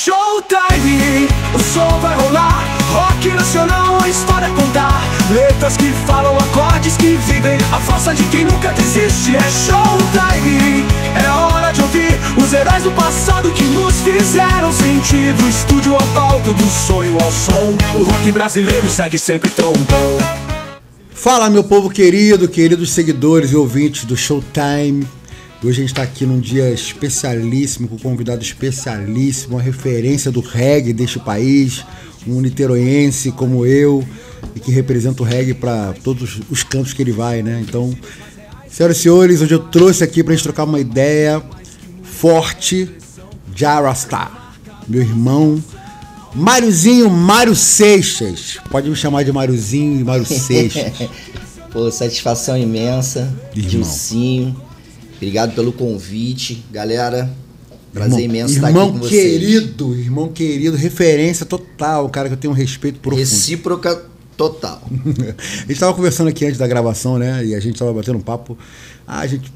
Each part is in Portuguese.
Showtime, o som vai rolar. Rock nacional, a história a contar. Letras que falam, acordes que vivem, a força de quem nunca desiste. É Showtime, é hora de ouvir os heróis do passado que nos fizeram sentir. Do estúdio ao palco, do sonho ao som, o rock brasileiro segue sempre tão bom. Fala, meu povo querido, queridos seguidores e ouvintes do Showtime. Hoje a gente está aqui num dia especialíssimo, com um convidado especialíssimo, uma referência do reggae deste país, um niteroense como eu, e que representa o reggae para todos os cantos que ele vai, né? Então, senhoras e senhores, hoje eu trouxe aqui para a gente trocar uma ideia forte, Jah Rasta, meu irmão, Mário Seixas. Pode me chamar de Máriozinho e Mário Seixas. Pô, satisfação imensa, Dilcinho. Obrigado pelo convite, galera. Prazer imenso estar aqui com vocês. Irmão querido, referência total, cara que eu tenho um respeito profundo. Recíproca total. A gente estava conversando aqui antes da gravação, né? E a gente estava batendo um papo. A gente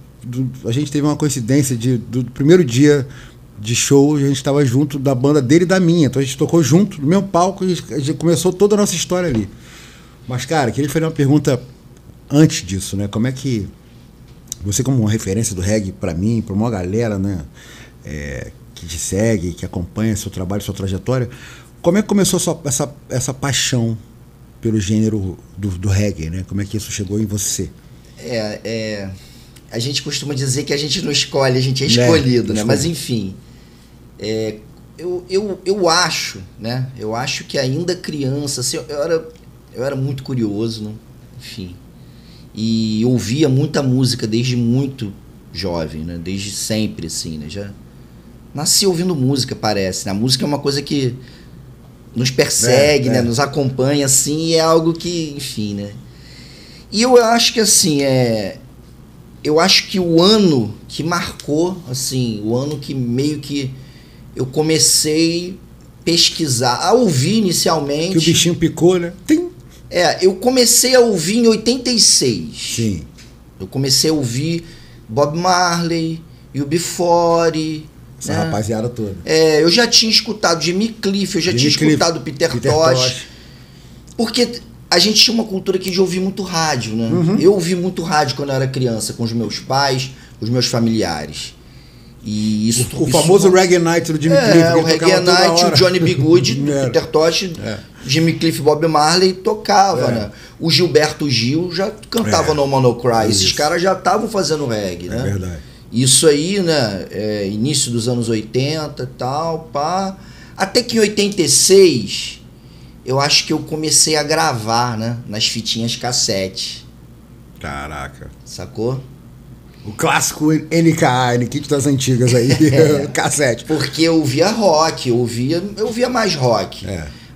teve uma coincidência do primeiro dia de show, a gente estava junto da banda dele e da minha. Então a gente tocou junto no mesmo palco e a gente começou toda a nossa história ali. Mas, cara, queria fazer uma pergunta antes disso, né? Como é que você, como uma referência do reggae para mim, para uma galera, né, que te segue, que acompanha seu trabalho, sua trajetória, como é que começou essa paixão pelo gênero do reggae, né? Como é que isso chegou em você? A gente costuma dizer que a gente não escolhe, a gente é escolhido, né? Mas enfim, eu acho, né? Eu acho que ainda criança, assim, eu era muito curioso, né? Enfim. E ouvia muita música desde muito jovem, né? Desde sempre, assim, né? Já nasci ouvindo música, parece, né? A música é uma coisa que nos persegue, né? Nos acompanha, assim, e é algo que, enfim, né? E eu acho que, assim, eu acho que o ano que marcou, assim, o ano que meio que eu comecei a pesquisar, a ouvir inicialmente... Que o bichinho picou, né? Tim! Eu comecei a ouvir em 86. Sim. Eu comecei a ouvir Bob Marley, UB40. Essa rapaziada toda. Eu já tinha escutado Jimmy Cliff, eu já tinha escutado Peter Tosh. Porque a gente tinha uma cultura aqui de ouvir muito rádio, né? Uhum. Eu ouvi muito rádio quando eu era criança, com os meus pais, os meus familiares. E isso, o famoso Reggae Night do Jimmy Cliff. O Reggae Night, o Johnny B. Good, Peter Tosh, Jimmy Cliff, Bob Marley tocava, né? O Gilberto Gil já cantava No Man No Cry. Esses caras já estavam fazendo reggae, né? É verdade. Isso aí, né? Início dos anos 80 e tal, pá. Até que em 86, eu acho que eu comecei a gravar, né? Nas fitinhas cassete. Caraca. Sacou? O clássico NKA, Kit das antigas aí, cassete. Porque eu ouvia rock, eu ouvia mais rock.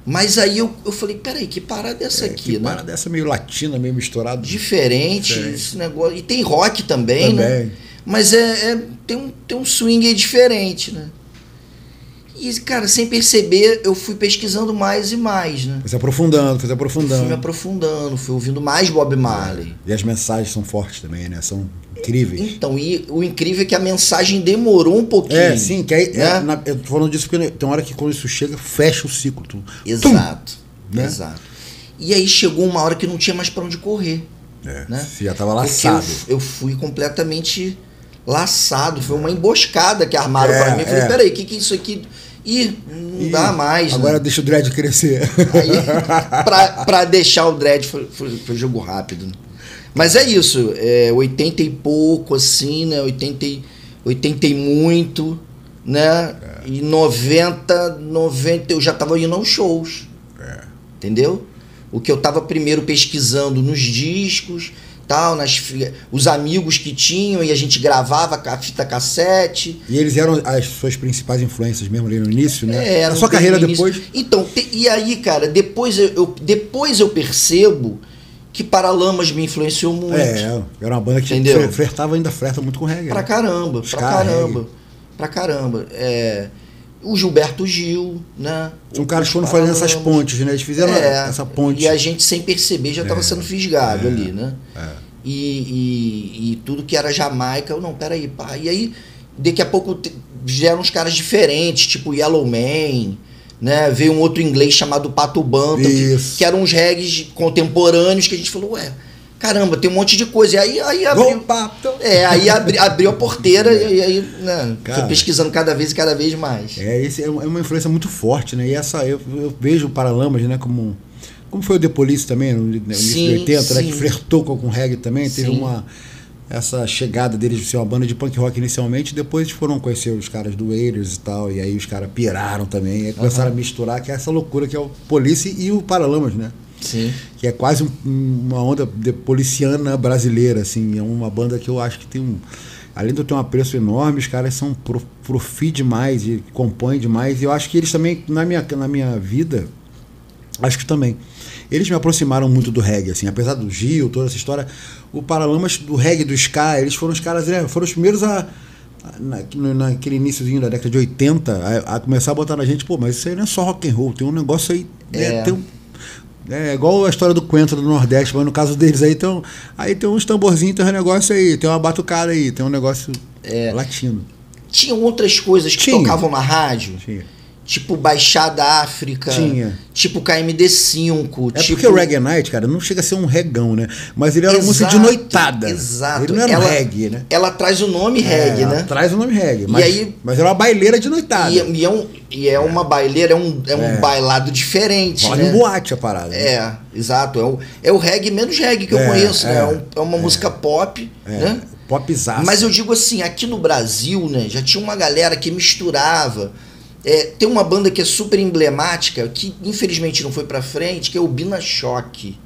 Mas aí eu falei, peraí, que parada é essa aqui, que né? parada dessa meio latina, meio misturado. Diferente. Esse negócio. E tem rock também, né? Mas tem um swing aí diferente, né? E, cara, sem perceber, eu fui pesquisando mais e mais, né? Foi se aprofundando. Fui me aprofundando, fui ouvindo mais Bob Marley. E as mensagens são fortes também, né? São incríveis. Então, e o incrível é que a mensagem demorou um pouquinho. Sim, que aí, né? Eu tô falando disso porque tem uma hora que quando isso chega, fecha o ciclo. Exato, né? Exato. E aí chegou uma hora que não tinha mais pra onde correr. Né? Você já tava laçado. Eu fui completamente laçado, foi uma emboscada que armaram pra mim. Eu falei, peraí, o que é isso aqui? Não dá mais. Agora, né? Deixa o dread crescer. Aí, pra deixar o dread foi jogo rápido. Né? Mas é isso, 80 e pouco, assim, né? 80 e muito, né? E 90 eu já tava indo aos shows. Entendeu? O que eu tava primeiro pesquisando nos discos, tal, os amigos que tinham, e a gente gravava a fita cassete. E eles eram as suas principais influências mesmo ali no início, né? A sua carreira depois? Então, e aí, cara, depois eu percebo que Paralamas me influenciou muito. Era uma banda que flerta muito com reggae. Pra caramba. O Gilberto Gil, né? São caras que foram fazendo essas pontes, né? Eles fizeram essa ponte. E a gente, sem perceber, já estava sendo fisgado ali, né? E tudo que era Jamaica, peraí, pá. E aí, daqui a pouco, vieram uns caras diferentes, tipo Yellow Man, né? Veio um outro inglês chamado Pato Bantam, que eram uns reggaes contemporâneos que a gente falou, ué, caramba, tem um monte de coisa. E aí abriu. Aí abriu a porteira e aí, né, foi pesquisando cada vez mais. Esse é uma influência muito forte, né? E eu vejo o Paralamas, né, como foi o The Police também, no início de 80, né, que flertou com o reggae também, teve essa chegada deles de ser uma banda de punk rock inicialmente, depois foram conhecer os caras do Wailers e tal, e aí os caras piraram também, e aí começaram a misturar, que é essa loucura que é o Police e o Paralamas, né? Sim. Que é quase uma onda de policiana brasileira, assim, é uma banda que eu acho que tem além de eu ter um apreço enorme, os caras são profi demais e compõem demais, e eu acho que eles também, na minha vida, acho que também, eles me aproximaram muito do reggae, assim, apesar do Gil, toda essa história, o Paralamas do reggae, do ska, eles foram os caras, né, foram os primeiros naquele iniciozinho da década de 80, a começar a botar na gente, pô, mas isso aí não é só rock and roll, tem um negócio aí, é igual a história do Coentro do Nordeste, mas no caso deles aí tem uns tamborzinhos, tem um negócio aí, tem uma batucada aí, tem um negócio latino. Tinham outras coisas que tocavam na rádio? Tinha. Tipo Baixada África, tipo KMD5. Porque o Reggae Night, cara, não chega a ser um reggaão, né? Mas ele era uma música de noitada. Exato. Ele não era um reggae, né? Ela traz o nome reggae, né? Traz o nome reggae. Mas era uma baileira de noitada. E é uma baileira, um bailado diferente. Rola em boate a parada. Exato. É o reggae menos reggae que eu conheço, né? É uma música pop, né? Popzaço. Mas eu digo assim, aqui no Brasil, né? Já tinha uma galera que misturava. Tem uma banda que é super emblemática, que infelizmente não foi pra frente, que é o Bina Choque.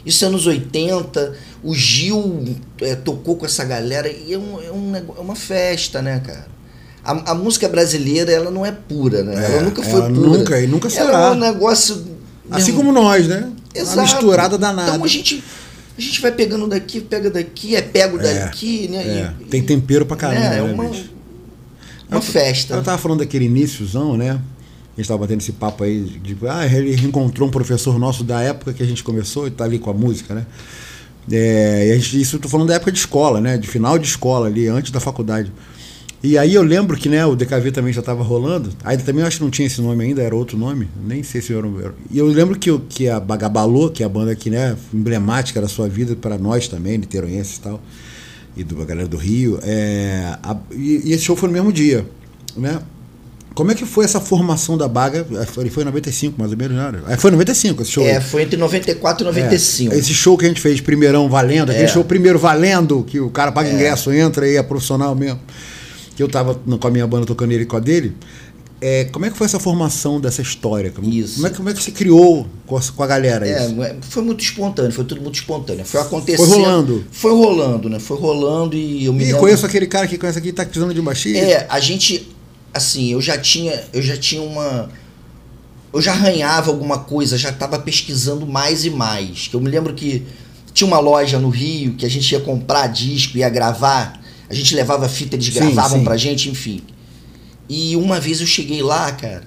Isso é anos 80, o Gil tocou com essa galera e é uma festa, né, cara? A música brasileira, ela não é pura, né? Ela nunca foi pura. Nunca será. Ela é um negócio... Assim como nós, né? Exato. Uma misturada danada. Então a gente vai pegando daqui, pega daqui, pego daqui, né? Tem tempero pra caramba, né, uma festa. Eu tava falando daquele iníciozão, né? A gente tava batendo esse papo aí de ele reencontrou um professor nosso da época que a gente começou e tá ali com a música, né? Isso eu tô falando da época de escola, né? De final de escola ali, antes da faculdade. E aí eu lembro que, né, o DKV também já tava rolando. Ainda também eu acho que não tinha esse nome ainda, era outro nome. Nem sei se era. E eu lembro que a Bagabalô, que é a banda que, né, emblemática da sua vida para nós também, niteroenses e tal, e da galera do Rio, e esse show foi no mesmo dia, né? Como é que foi essa formação da Baga? Foi em 95, mais ou menos, né? Foi em 95 esse show. Foi entre 94 e 95. Esse show que a gente fez, primeirão valendo, aquele show primeiro valendo, que o cara paga ingresso, entra e é profissional mesmo. Que eu tava com a minha banda tocando ele com a dele. Como é que foi essa formação dessa história? Isso. Como é que você criou com a galera isso? Foi muito espontâneo, foi tudo muito espontâneo. Foi acontecendo. Foi rolando. Foi rolando, né? Foi rolando e eu me lembro... conheço aquele cara que conhece aqui, tá precisando de baixista. A gente, assim, eu já tinha uma... Eu já arranhava alguma coisa, já estava pesquisando mais e mais. Eu me lembro que tinha uma loja no Rio que a gente ia comprar disco, ia gravar, a gente levava fita, eles gravavam pra gente, enfim. E uma vez eu cheguei lá, cara,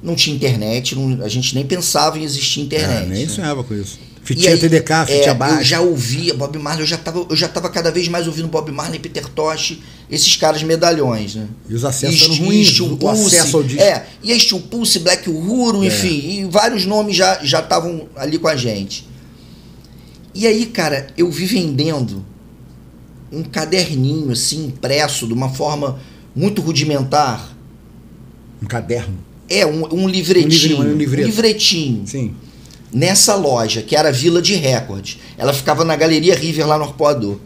não tinha internet, a gente nem pensava em existir internet. Nem sonhava com isso. Fitinha TDK, fitinha baixa. Eu já ouvia Bob Marley, eu já tava cada vez mais ouvindo Bob Marley, Peter Tosh, esses caras medalhões, né? E os acessos eram ruins, o acesso ao disco. E a Steel Pulse, Black Uhuru, enfim, e vários nomes já estavam ali com a gente. E aí, cara, eu vi vendendo um caderninho, assim, impresso, de uma forma muito rudimentar. Um caderno? Um livretinho. Um livretinho. Sim. Nessa loja, que era a Village Records. Ela ficava na Galeria River, lá no Arpoador.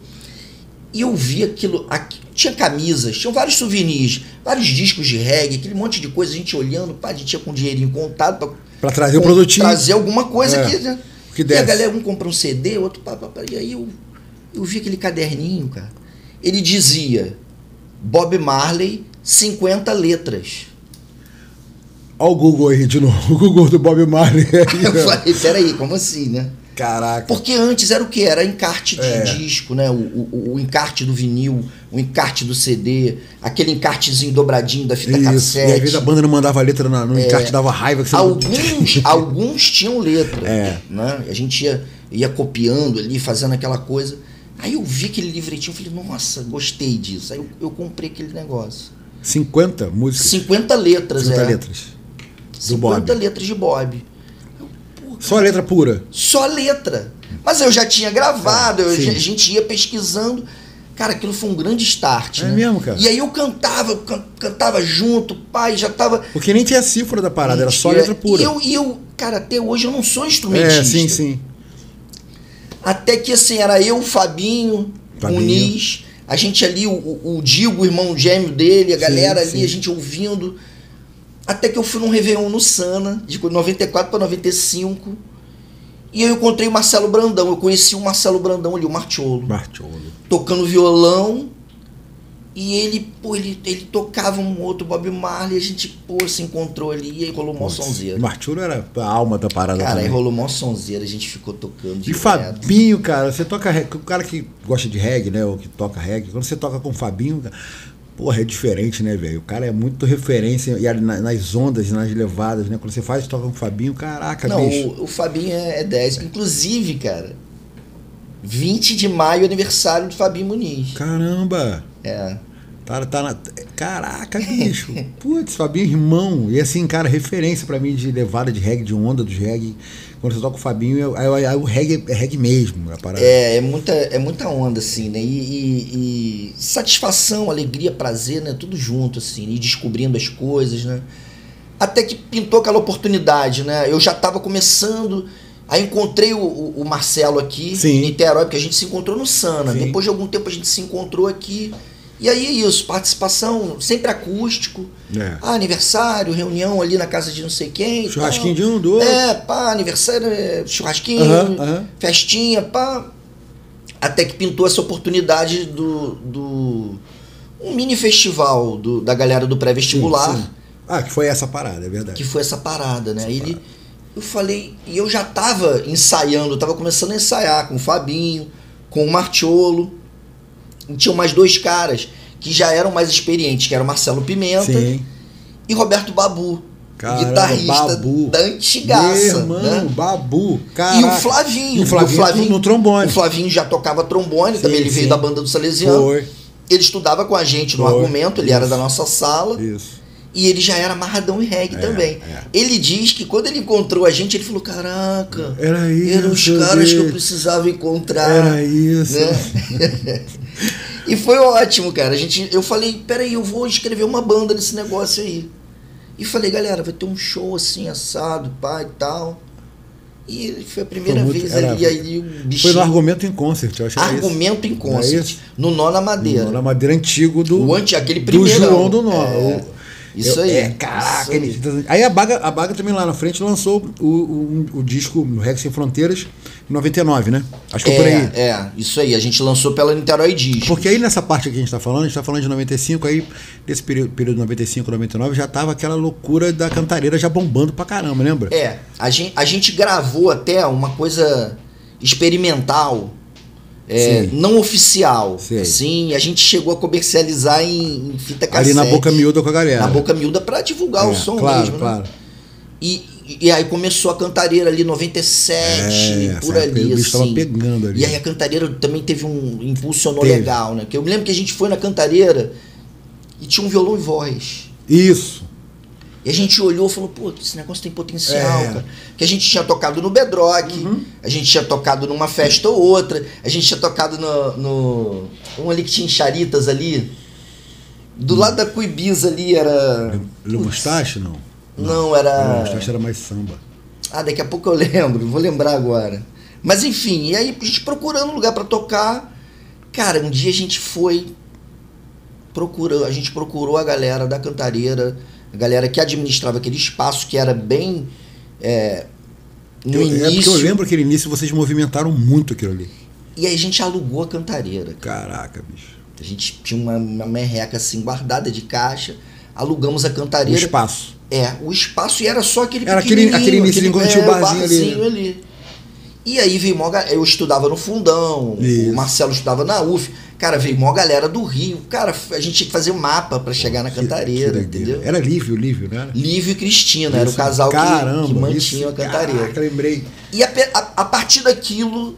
E eu vi aquilo... Tinha camisas, tinham vários souvenirs, vários discos de reggae, aquele monte de coisa, a gente olhando, a gente ia com dinheirinho contado pra trazer o produtinho. Trazer alguma coisa que e a galera, um compra um CD, outro... E aí eu vi aquele caderninho, cara. Ele dizia... Bob Marley, 50 letras. Olha o Google aí de novo, o Google do Bob Marley. Eu falei, peraí, como assim, né? Caraca. Porque antes era o quê? Era encarte de disco, né? O encarte do vinil, o encarte do CD, aquele encartezinho dobradinho da fita cassete. E às vezes a banda não mandava letra no encarte, dava raiva. Que você alguns tinham letra, né? A gente ia copiando ali, fazendo aquela coisa. Aí eu vi aquele livretinho e falei, nossa, gostei disso. Aí eu comprei aquele negócio. 50 músicas? 50 letras, 50 letras. Do 50 Bob. letras de Bob. Só letra pura? Só letra. Mas eu já tinha gravado, a sim. gente ia pesquisando. Cara, aquilo foi um grande start, né? mesmo, cara? E aí eu cantava junto, pai, já tava... Porque nem tinha cifra da parada, era só letra pura. E eu, cara, até hoje eu não sou instrumentista. Sim. Até que, assim, era eu, o Fabinho, o Nis, a gente ali, o Digo, o irmão gêmeo dele, a galera ali, a gente ouvindo. Até que eu fui num Réveillon no Sana, de 94 para 95, e eu encontrei o Marcelo Brandão. Eu conheci o Marcelo Brandão ali, o Martiolo. Tocando violão, e ele tocava um outro Bob Marley, a gente, se encontrou ali, e aí rolou mó sonzeira. O Martiolo era a alma da parada. Cara, também. aí rolou mó sonzeira, a gente ficou tocando E Fabinho, cara, você toca reggae, o cara que gosta de reggae, né, ou que toca reggae, quando você toca com o Fabinho, porra, é diferente, né, velho? O cara é muito referência e nas ondas, nas levadas, né? Quando você toca com o Fabinho, caraca, bicho. Não, o Fabinho é 10. Inclusive, cara, 20 de maio, aniversário do Fabinho Muniz. Caramba! Caraca, bicho. Putz, Fabinho, irmão. E assim, cara, referência pra mim de levada de reggae, de onda dos reggae. Quando você toca o Fabinho, aí o reggae é reggae mesmo. A parada. É muita onda, assim, né? E satisfação, alegria, prazer, né? Tudo junto, assim, e descobrindo as coisas, né? Até que pintou aquela oportunidade, né? Eu já tava começando. Aí encontrei o Marcelo aqui, em Niterói, porque a gente se encontrou no Sana. Sim. Depois de algum tempo a gente se encontrou aqui. E aí é isso, participação sempre acústico. Aniversário, reunião ali na casa de não sei quem. Churrasquinho de um, do outro. Aniversário, churrasquinho, festinha, Até que pintou essa oportunidade do um mini festival da galera do pré-vestibular. Sim. Que foi essa parada, é verdade. Que foi essa parada, né? Eu falei, e eu já tava ensaiando, eu tava começando a ensaiar com o Fabinho, com o Martiolo. E tinham mais dois caras que já eram mais experientes, que era o Marcelo Pimenta e Roberto Babu, guitarrista da antigaça. Meu irmão, né? Babu, cara. E o Flavinho. No trombone. O Flavinho já tocava trombone, também ele veio da banda do Salesiano. Ele estudava com a gente no Argumento, ele era da nossa sala. Isso. E ele já era amarradão em reggae também. Ele diz que quando ele encontrou a gente, ele falou, caraca, eram os caras que eu precisava encontrar. Era isso. Né? E foi ótimo, cara. Eu falei, peraí, eu vou escrever uma banda nesse negócio aí. E falei, galera, vai ter um show assim, assado, pai e tal. E foi a primeira vez ali. Aí o bichinho... Foi no Argumento em Concert, eu acho. Argumento em Concert. No Nó na Madeira. No Nó na Madeira antigo aquele primeiro. Do João do Nó. Isso aí. Caraca. Aí a Baga também lá na frente lançou o disco Reggae Sem Fronteiras em 99, né? Acho que foi por aí. Isso aí. A gente lançou pela Niterói Discos. Porque aí nessa parte que a gente tá falando de 95, aí desse período de 95, 99, já tava aquela loucura da cantareira já bombando pra caramba, lembra? A gente gravou até uma coisa experimental, não oficial. Assim, a gente chegou a comercializar em fita cassete. Ali na Boca Miúda com a galera. Na Boca Miúda pra divulgar o som mesmo. Claro. Né? E aí começou a cantareira ali, 97, por ali. O bicho tava pegando ali. E aí a cantareira também impulsionou legal, né? Porque eu me lembro que a gente foi na cantareira e tinha um violão e voz. Isso. E a gente olhou e falou, pô, esse negócio tem potencial, cara. Que a gente tinha tocado no Bedrock, a gente tinha tocado numa festa ou outra, a gente tinha tocado um ali que tinha em Charitas ali. Do lado da Cuibiza ali era... Le Mustache, não? Não, era... Le Mustache era mais samba. Daqui a pouco eu lembro, vou lembrar agora. Mas enfim, e aí a gente procurando um lugar pra tocar. Cara, um dia a gente procurou a galera da cantareira, a galera que administrava aquele espaço, que era bem no início. Porque eu lembro aquele início, vocês movimentaram muito aquilo ali. E aí a gente alugou a cantareira. Caraca, bicho. A gente tinha uma merreca assim guardada de caixa, alugamos a cantareira. O espaço. O espaço, e era só aquele pequenininho. Aquele início quando tinha o barzinho ali. E aí veio eu estudava no Fundão, o Marcelo estudava na UF. Cara, veio mó galera do Rio. Cara, a gente tinha que fazer um mapa pra chegar na cantareira, entendeu? Era Lívio, né? Lívio e Cristina, era o casal que mantinha a cantareira. Caraca, lembrei. E a partir daquilo,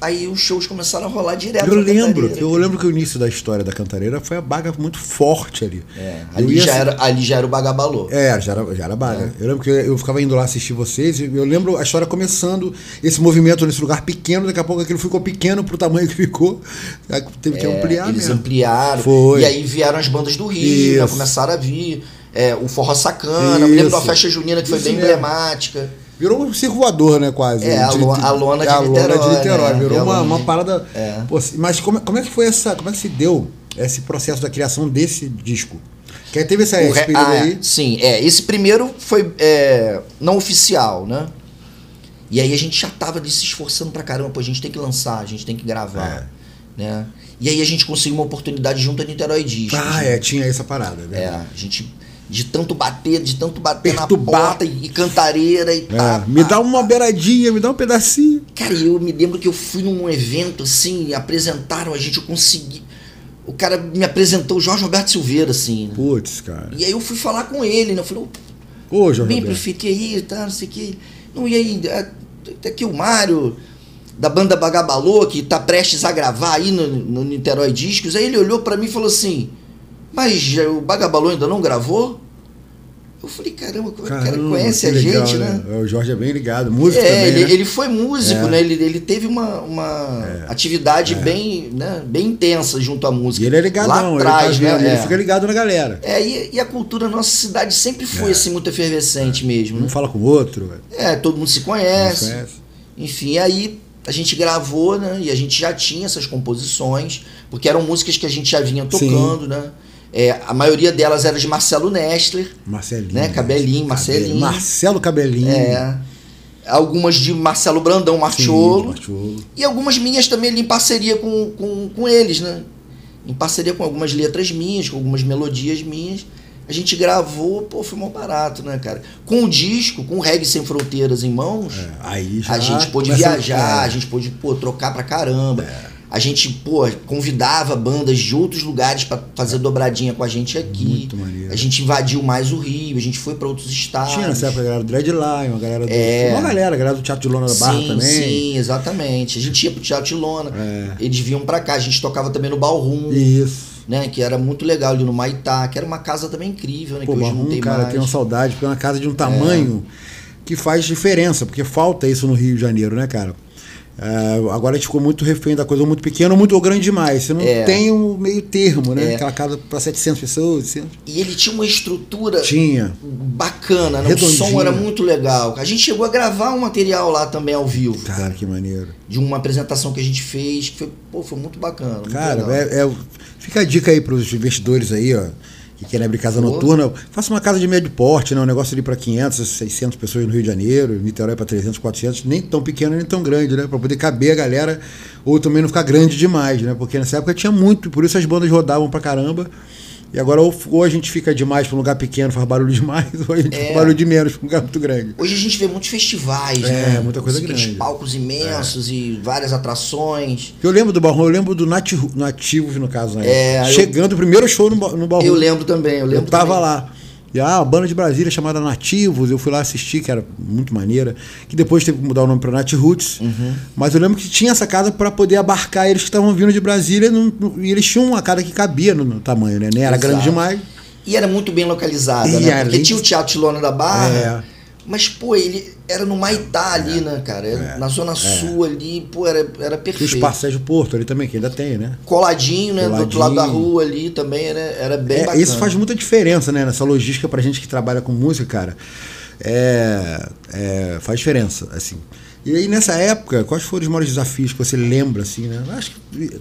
Aí os shows começaram a rolar direto. Eu lembro que o início da história da Cantareira foi a Baga muito forte ali. Ali já era o Bagabalô. Já era Baga. Eu lembro que eu ficava indo lá assistir vocês, e eu lembro a história começando, esse movimento nesse lugar pequeno, daqui a pouco aquilo ficou pequeno pro tamanho que ficou. Teve que ampliar eles mesmo. Ampliaram. Foi. E aí vieram as bandas do Rio, né, começaram a vir. O Forró Sacana, eu me lembro da festa junina que foi bem emblemática. Virou um circo voador, né, quase. A lona de Niterói. Né? Virou uma parada... Pô, mas como é que foi como é que se deu esse processo da criação desse disco? Que teve esse período aí? Sim, esse primeiro foi não oficial, né? E aí a gente já tava se esforçando pra caramba, pô, a gente tem que lançar, a gente tem que gravar, né? E aí a gente conseguiu uma oportunidade junto a Niterói Discos. Tinha essa parada, né? A gente... De tanto bater na porta e Cantareira e tal. Me dá uma beiradinha, me dá um pedacinho. Cara, eu me lembro que eu fui num evento assim, apresentaram a gente, eu consegui. O cara me apresentou o Jorge Roberto Silveira, assim. Né? Putz, cara. E aí eu fui falar com ele, né? Eu falei, ô, Jorge bem, prefeito, e aí, tá, não sei o que. Não, e aí, tem aqui o Mário, da banda Bagabalô, que tá prestes a gravar aí no Niterói Discos. Aí ele olhou pra mim e falou assim, mas o Bagabalô ainda não gravou? Eu falei, caramba, o cara conhece a legal, gente, né? O Jorge é bem ligado, músico também, né? Ele foi músico, né? Ele teve uma atividade bem intensa junto à música. E ele é ligadão, lá atrás, ele fica ligado na galera. E a cultura da nossa cidade sempre foi assim, muito efervescente mesmo. Um né? fala com o outro. Todo mundo se conhece. Enfim, aí a gente gravou, né? E a gente já tinha essas composições, porque eram músicas que a gente já vinha tocando, né? A maioria delas era de Marcelo Nestler. Marcelinho. Né? Cabelinho, Marcelinho. Marcelo Cabelinho. Algumas de Marcelo Brandão, Marcholo. E algumas minhas também ali em parceria com eles, né? Em parceria com algumas letras minhas, com algumas melodias minhas. A gente gravou, foi mó barato, né, cara? Com o disco, com o Reggae Sem Fronteiras em mãos, aí já a gente pôde viajar, a gente pôde, trocar pra caramba. A gente, convidava bandas de outros lugares para fazer dobradinha com a gente aqui. Muito maneiro. A gente invadiu mais o Rio, a gente foi para outros estados. Tinha nessa época a galera do Dreadline, a galera do Teatro de Lona da Barra também. Sim, exatamente. A gente ia pro Teatro de Lona, eles vinham para cá, a gente tocava também no Ballroom. Isso. Né, que era muito legal ali no Maitá, que era uma casa também incrível, né? Que hoje não tem cara, mais. Tenho saudade, porque é uma casa de um tamanho que faz diferença, porque falta isso no Rio de Janeiro, né, cara? Agora a gente ficou muito refém da coisa, muito pequena ou muito grande demais. Você não tem um meio termo, né? Aquela casa para 700 pessoas. 800. E ele tinha uma estrutura bacana, né? O Redondinho. som era muito legal. A gente chegou a gravar um material lá também ao vivo. Cara, que maneiro. De uma apresentação que a gente fez, que foi muito bacana. Muito cara, legal. Fica a dica aí para os investidores aí, ó, que querem abrir casa noturna. Faça uma casa de médio porte, né? Um negócio ali para 500, 600 pessoas no Rio de Janeiro, Niterói para 300, 400, nem tão pequeno nem tão grande, né? Para poder caber a galera, ou também não ficar grande demais, né? Porque nessa época tinha muito, por isso as bandas rodavam pra caramba. E agora ou a gente fica demais para um lugar pequeno, faz barulho demais, ou a gente faz barulho de menos para um lugar muito grande. Hoje a gente vê muitos festivais, né? Muita coisa grande. Palcos imensos e várias atrações. Eu lembro do Ballroom, eu lembro do Nativos, no caso, né? Chegando, o primeiro show no Ballroom. Eu lembro também, eu tava lá. E a banda de Brasília chamada Nativos, eu fui lá assistir, que era muito maneira, que depois teve que mudar o nome para Nat Roots. Mas eu lembro que tinha essa casa para poder abarcar eles que estavam vindo de Brasília, e eles tinham uma casa que cabia no tamanho, né? Nem era grande demais. E era muito bem localizada, né? Porque tinha o Teatro de Lona da Barra, mas, ele era no Maitá ali, né, cara? Na Zona Sul ali, era perfeito. E o Espaço Sérgio Porto ali também, que ainda tem, né? Coladinho, né? Do outro lado da rua ali também, era bem bacana. Isso faz muita diferença, né? Nessa logística pra gente que trabalha com música, cara. Faz diferença, assim. E aí, nessa época, quais foram os maiores desafios que você lembra, assim, né? Eu acho que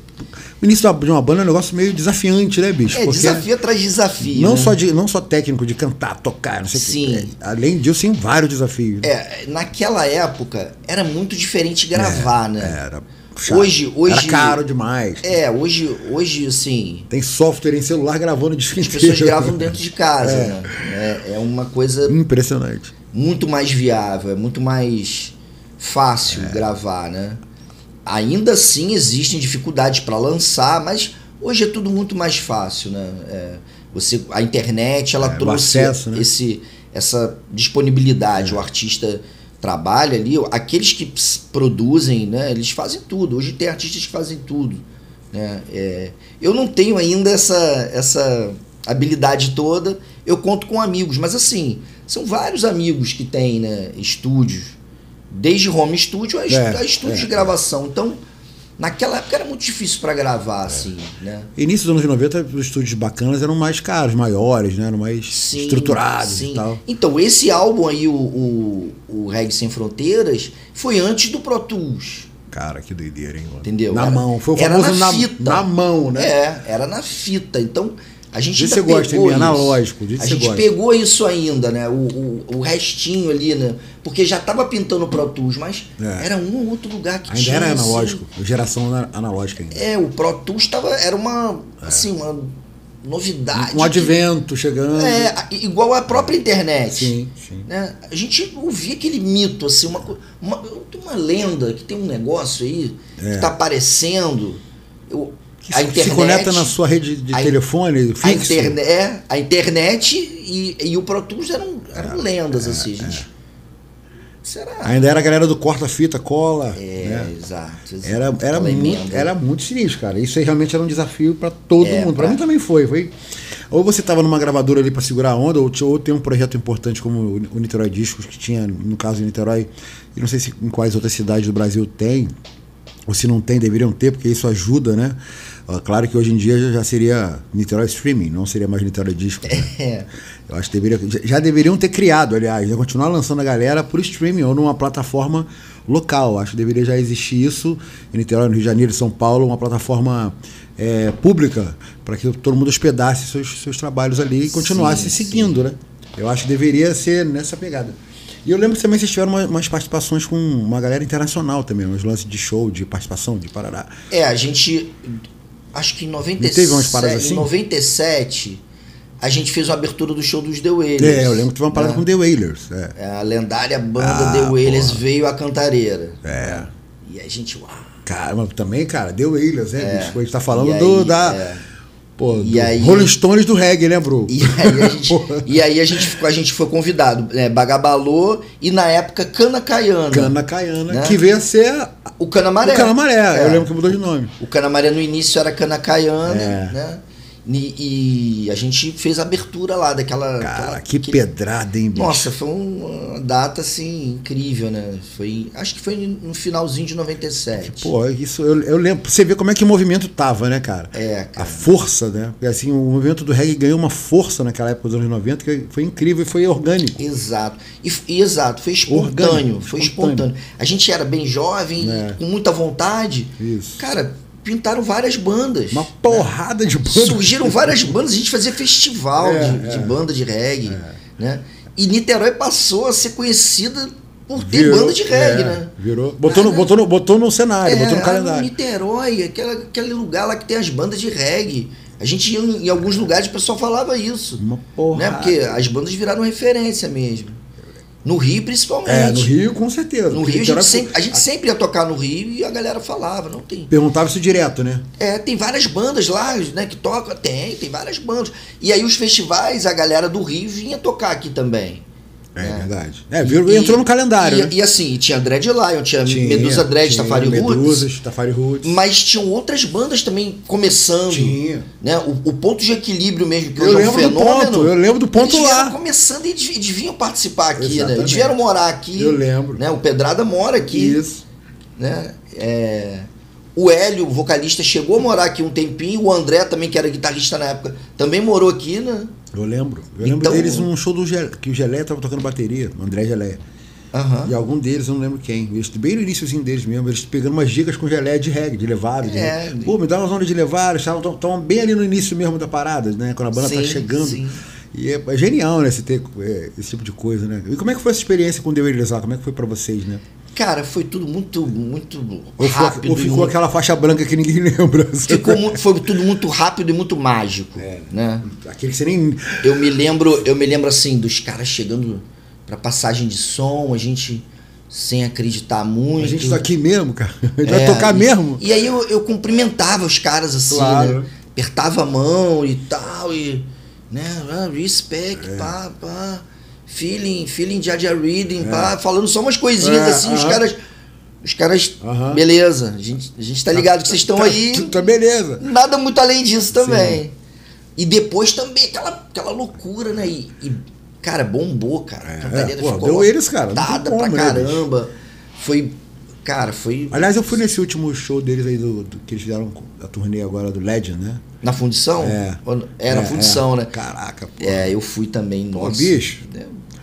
o início de uma banda é um negócio meio desafiante, né, bicho? Porque desafio atrás de desafio. Não só técnico de cantar, tocar, não sei o que. Além disso, tem vários desafios. Naquela época, era muito diferente gravar, né? Era chato. Hoje era caro demais. Hoje, assim... Tem software em celular gravando disco inteiro. As pessoas gravam dentro de casa, né? É uma coisa... Impressionante. Muito mais viável, é muito mais fácil gravar, né? Ainda assim existem dificuldades para lançar, mas hoje é tudo muito mais fácil, né? A internet ela trouxe acesso, né? essa disponibilidade. O artista trabalha ali, aqueles que produzem, né, eles fazem tudo. Hoje tem artistas que fazem tudo, né? Eu não tenho ainda essa habilidade toda, eu conto com amigos, mas assim, são vários amigos que têm, né, estúdios, desde home studio a estúdio de gravação. Então, naquela época era muito difícil para gravar, assim, né? Início dos anos 90, os estúdios bacanas eram mais caros, maiores, né? Eram mais estruturados e tal. Então, esse álbum aí, o Reggae Sem Fronteiras, foi antes do Pro Tools. Cara, que doideira, hein, mano? Entendeu? Mão. Foi o famoso na mão, né? Era na fita. Então, a gente ainda pegou isso. Analógico. A gente pegou isso ainda, né? O restinho ali, né? Porque já tava pintando o Pro Tools, mas era um ou outro lugar que ainda tinha. Ainda era analógico, assim, geração analógica ainda. O Pro Tools era uma, assim, uma novidade. Um advento chegando. Igual a própria internet. Sim. Né? A gente ouvia aquele mito, assim, uma lenda, que tem um negócio aí, que tá aparecendo. A internet, se conecta na sua rede de telefone fixo. A internet e o Pro Tools eram lendas, assim, gente. Será? Ainda era a galera do corta-fita, cola. Né? Exato. Era muito sinistro, cara. Isso aí realmente era um desafio para todo mundo. Para mim também foi. Ou você estava numa gravadora ali para segurar a onda, ou tem um projeto importante como o Niterói Discos, que tinha, no caso de Niterói, e não sei se em quais outras cidades do Brasil tem, ou se não tem, deveriam ter, porque isso ajuda, né? Claro que hoje em dia já seria Niterói Streaming, não seria mais Niterói Disco. Né? Eu acho que já deveriam ter criado, aliás, continuar lançando a galera por streaming ou numa plataforma local. Acho que deveria já existir isso em Niterói, no Rio de Janeiro, São Paulo, uma plataforma pública, para que todo mundo hospedasse seus trabalhos ali e continuasse seguindo, né? Eu acho que deveria ser nessa pegada. E eu lembro que também vocês tiveram umas participações com uma galera internacional também, uns lances de show, de participação, de parará. A gente... Acho que em 97, teve umas paradas assim? Em 97, a gente fez uma abertura do show dos The Wailers. Eu lembro que teve uma parada com The Wailers. A lendária banda The Wailers veio à Cantareira. E a gente... Cara, mas também, cara, The Wailers, né? A gente tá falando aí, Rolling Stones do reggae, né, bro? E aí a gente foi convidado, Bagabalô e na época Cana Caiana. Né? Que veio a ser o Cana Maré. Eu lembro que mudou de nome. O Cana Maré no início era Cana Caiana, né? E a gente fez a abertura lá daquela... Cara, que pedrada, hein, bicho? Nossa, foi uma data, assim, incrível, né? Acho que foi no finalzinho de 97. Isso eu lembro. Você vê como é que o movimento tava, né, cara? Cara. A força, né? Porque, assim, o movimento do reggae ganhou uma força naquela época dos anos 90 que foi incrível e foi orgânico. Exato. Exato, foi espontâneo. Foi espontâneo. A gente era bem jovem, com muita vontade. Isso. Cara... Pintaram várias bandas. Uma porrada de bandas. Surgiram várias bandas, a gente fazia festival de banda de reggae. Né? E Niterói passou a ser conhecida por ter banda de reggae, né? Virou. Botou no cenário, botou no calendário. Niterói, aquele lugar lá que tem as bandas de reggae. A gente ia em alguns lugares e o pessoal falava isso. Uma porrada. Né? Porque as bandas viraram referência mesmo. No Rio, principalmente. No Rio, com certeza. No Rio, a gente sempre ia tocar no Rio e a galera falava, não tem. Perguntava isso direto, né? Tem várias bandas lá, né, que tocam. Tem várias bandas. E aí os festivais, a galera do Rio vinha tocar aqui também. Verdade. Entrou no calendário, né? E assim, tinha Dread Lion, tinha Medusa Dread, Tafari Roots. Mas tinham outras bandas também começando. Tinha. Né? O Ponto de Equilíbrio mesmo, que hoje é um fenômeno. Eu lembro do ponto lá. Eles começando e deviam participar aqui, né? Eles vieram morar aqui. Eu lembro. Né? O Pedrada mora aqui. Isso. Né? O Hélio, o vocalista, chegou a morar aqui um tempinho. O André também, que era guitarrista na época, também morou aqui, né? Eu lembro deles num show que o Gelé estava tocando bateria, o André Gelé. Uhum. E algum deles, eu não lembro quem, bem no iniciozinho deles mesmo, eles pegando umas dicas com o Gelé de reggae, de levado. Me dá umas ondas de levado, estavam bem ali no início mesmo da parada, né? Quando a banda tá chegando. Sim. E é genial, né, ter esse tipo de coisa, né? E como é que foi essa experiência com o The Wailers lá? Como é que foi pra vocês, né? Cara, foi tudo muito rápido. Ou ficou aquela faixa branca que ninguém lembra? Foi tudo muito rápido e muito mágico. Né? Aquele que você nem... Eu me lembro assim, dos caras chegando pra passagem de som, a gente sem acreditar muito. A gente tá aqui mesmo, cara. A gente vai tocar mesmo. E aí eu cumprimentava os caras assim, claro. Né? Apertava a mão e tal, e... né? Respect, pá. feeling, Jaja Reading, pá, falando só umas coisinhas assim, os caras, beleza, a gente tá ligado que vocês estão aí. Tá beleza. Nada muito além disso também. Sim. E depois também aquela loucura, né? E cara, bombou, cara. A Cantareira ficou deu eles, cara. Dada pra caramba. Foi. Aliás, eu fui nesse último show deles aí, que eles fizeram a turnê agora do Legend, né? Na Fundição? Na Fundição, né? Caraca, pô. Eu fui também, nossa. Pô, bicho.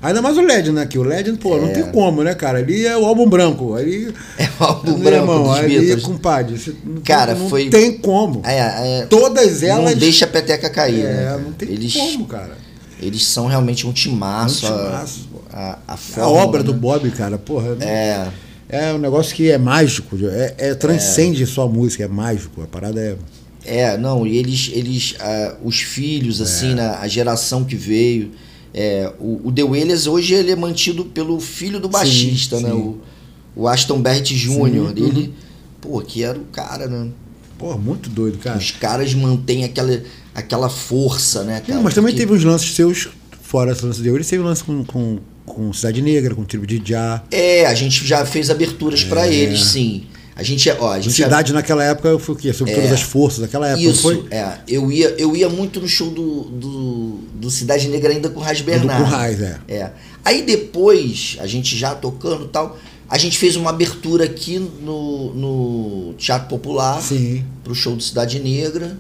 Ainda mais o Legend, né? Que o Legend, pô, não tem como, né, cara? Ali é o álbum branco. Ali, o álbum branco dos Beatles. Compadre, cara, não tem como. Todas elas... Não deixa a peteca cair, né? Não tem como, cara. Eles são realmente um timaço. A obra do Bob, cara, porra... É um negócio que é mágico, transcende só a música, é mágico, a parada é... não, e eles os filhos, assim, né, a geração que veio, o The Wailers hoje ele é mantido pelo filho do baixista, né, o Aston Barrett Jr., ele, que era o cara, né. Pô, muito doido, cara. Os caras mantêm aquela força, né, cara. Mas também teve uns lances seus, fora esse lance de The Wailers, teve um lance com Cidade Negra, com Tribo de Jah. A gente já fez aberturas pra eles, sim. A gente Cidade naquela época foi o quê? Sobre todas as forças daquela época, isso, foi? Eu ia muito no show do Cidade Negra ainda com o Raz Bernardo. Com o Raz, Aí depois, a gente já tocando e tal, a gente fez uma abertura aqui no Teatro Popular, pro show do Cidade Negra.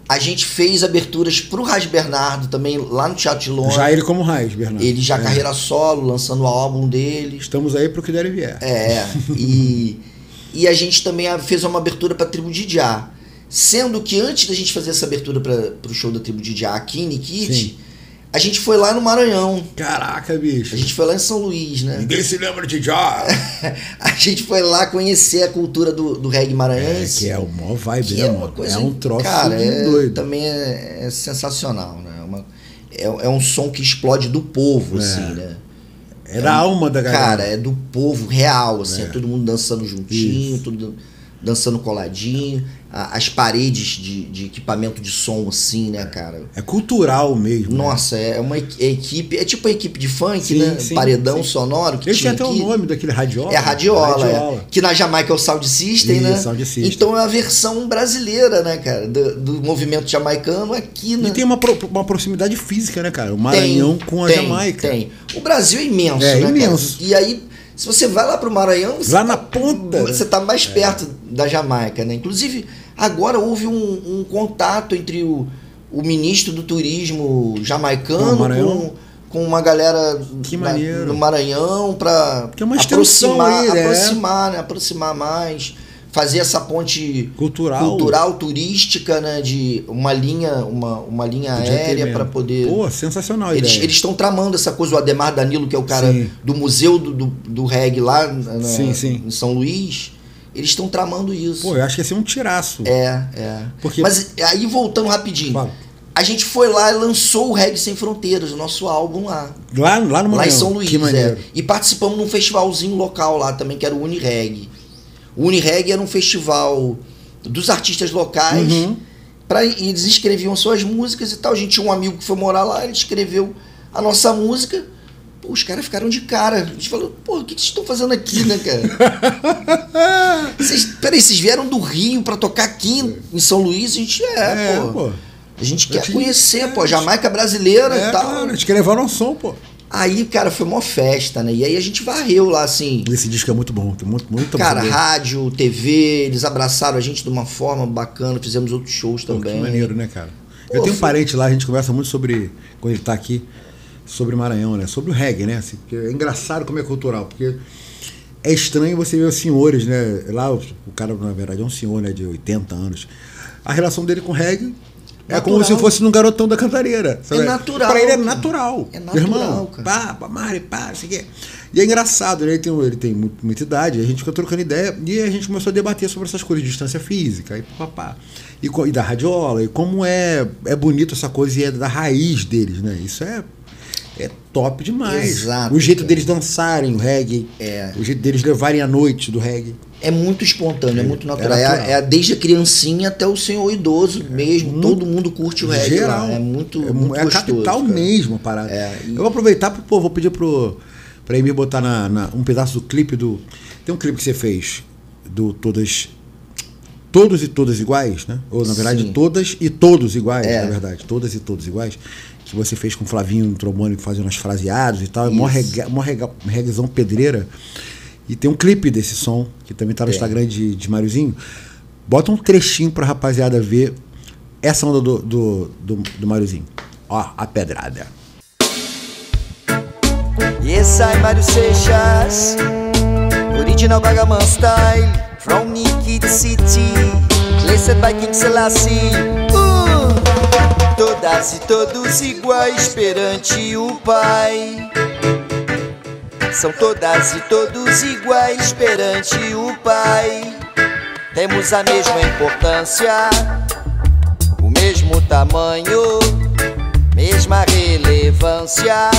A gente fez aberturas pro Raz Bernardo também, lá no Teatro de Londres. Já ele como Raz Bernardo. Ele já carreira solo, lançando o álbum dele. Estamos aí pro que der e vier. E a gente também fez uma abertura pra Tribo de Jah. Sendo que antes da gente fazer essa abertura pro show da Tribo de Jah aqui em Nikit, a gente foi lá no Maranhão. Caraca, bicho. A gente foi lá em São Luís, né? Ninguém se lembra de Jah. A gente foi lá conhecer a cultura do reggae maranhense. Que é o maior vibe, né, mano? Coisa, é um troço doido. Também é sensacional, né? É um som que explode do povo, assim, né? É da alma da galera. Cara, é do povo real, assim. É todo mundo dançando juntinho, tudo dançando coladinho. As paredes de equipamento de som, assim, né, cara? É cultural mesmo. Nossa, é uma equipe... É tipo a equipe de funk, né? Paredão sonoro. Que tinha até o nome daquele radiola. É a radiola. Que na Jamaica é o Sound System, né? Sound System. Então é a versão brasileira, né, cara? Do movimento jamaicano aqui, né? E tem uma proximidade física, né, cara? O Maranhão com a Jamaica. Tem. O Brasil é imenso, né, imenso. Cara? E aí... Se você vai lá pro Maranhão... Lá na ponta. Você tá mais perto da Jamaica, né? Inclusive, agora houve um contato entre o ministro do turismo jamaicano com uma galera no Maranhão para aproximar mais, fazer essa ponte cultural turística, né, de uma linha aérea para poder... Pô, sensacional. Eles estão tramando essa coisa, o Ademar Danilo, que é o cara do museu do reggae lá em São Luís, eles estão tramando isso. Pô, eu acho que ia ser um tiraço. Mas aí, voltando rapidinho, a gente foi lá e lançou o Reggae Sem Fronteiras, o nosso álbum lá. Lá no Maranhão. Lá em São Luís, E participamos de um festivalzinho local lá também, que era o Unireggae. O Unireggae era um festival dos artistas locais, e eles escreviam suas músicas e tal. A gente tinha um amigo que foi morar lá, ele escreveu a nossa música. Pô, os caras ficaram de cara. A gente falou, pô, o que vocês estão fazendo aqui, né, cara? Vocês vieram do Rio pra tocar aqui em São Luís? A gente, pô. A gente quer conhecer, pô, Jamaica brasileira e tal. Cara, a gente quer levar nosso som, pô. Aí, cara, foi uma festa, né? E aí a gente varreu lá, assim... Esse disco é muito bom, muito cara, rádio, TV, eles abraçaram a gente de uma forma bacana, fizemos outros shows também. Que maneiro, né, cara? Eu tenho um parente lá, a gente conversa muito sobre, quando ele tá aqui, sobre Maranhão, né? Sobre o reggae, né? Assim, porque é engraçado como é cultural, porque é estranho você ver os senhores, né? Lá, o cara, na verdade, é um senhor, né, de 80 anos. A relação dele com o reggae... É como se fosse num garotão da Cantareira. Sabe? É natural. Pra ele é natural. É natural, irmão, cara. Não sei o quê. E é engraçado, né? Ele tem muita idade, a gente fica trocando ideia e a gente começou a debater sobre essas coisas de distância física e da radiola, e como é bonito essa coisa e é da raiz deles, né? Isso é top demais. Exato. O jeito deles dançarem o reggae, o jeito deles levarem a noite do reggae. É muito espontâneo, é muito natural. É natural. Desde a criancinha até o senhor idoso mesmo. Todo mundo curte o reggae geral. lá. É muito É a gostoso, capital cara. mesmo a parada. Eu vou aproveitar, vou pedir pra Emir botar um pedaço do clipe do... Tem um clipe que você fez do Todos e Todas Iguais, né? Ou, na verdade, Sim. Todas e Todos Iguais, na verdade. Todas e Todos Iguais. Que você fez com o Flavinho no trombone, fazendo as fraseadas e tal. É mó reguezão pedreira. E tem um clipe desse som, que também tá no Instagram de Mariozinho. Bota um trechinho pra rapaziada ver essa onda do Mariozinho. Ó, a pedrada. Yes, I'm Mário Seixas, original Bagaman style, from Nikit City, blessed by King Selassie. Todas e todos iguais perante o Pai. São todas e todos iguais perante o Pai. Temos a mesma importância, o mesmo tamanho, mesma relevância.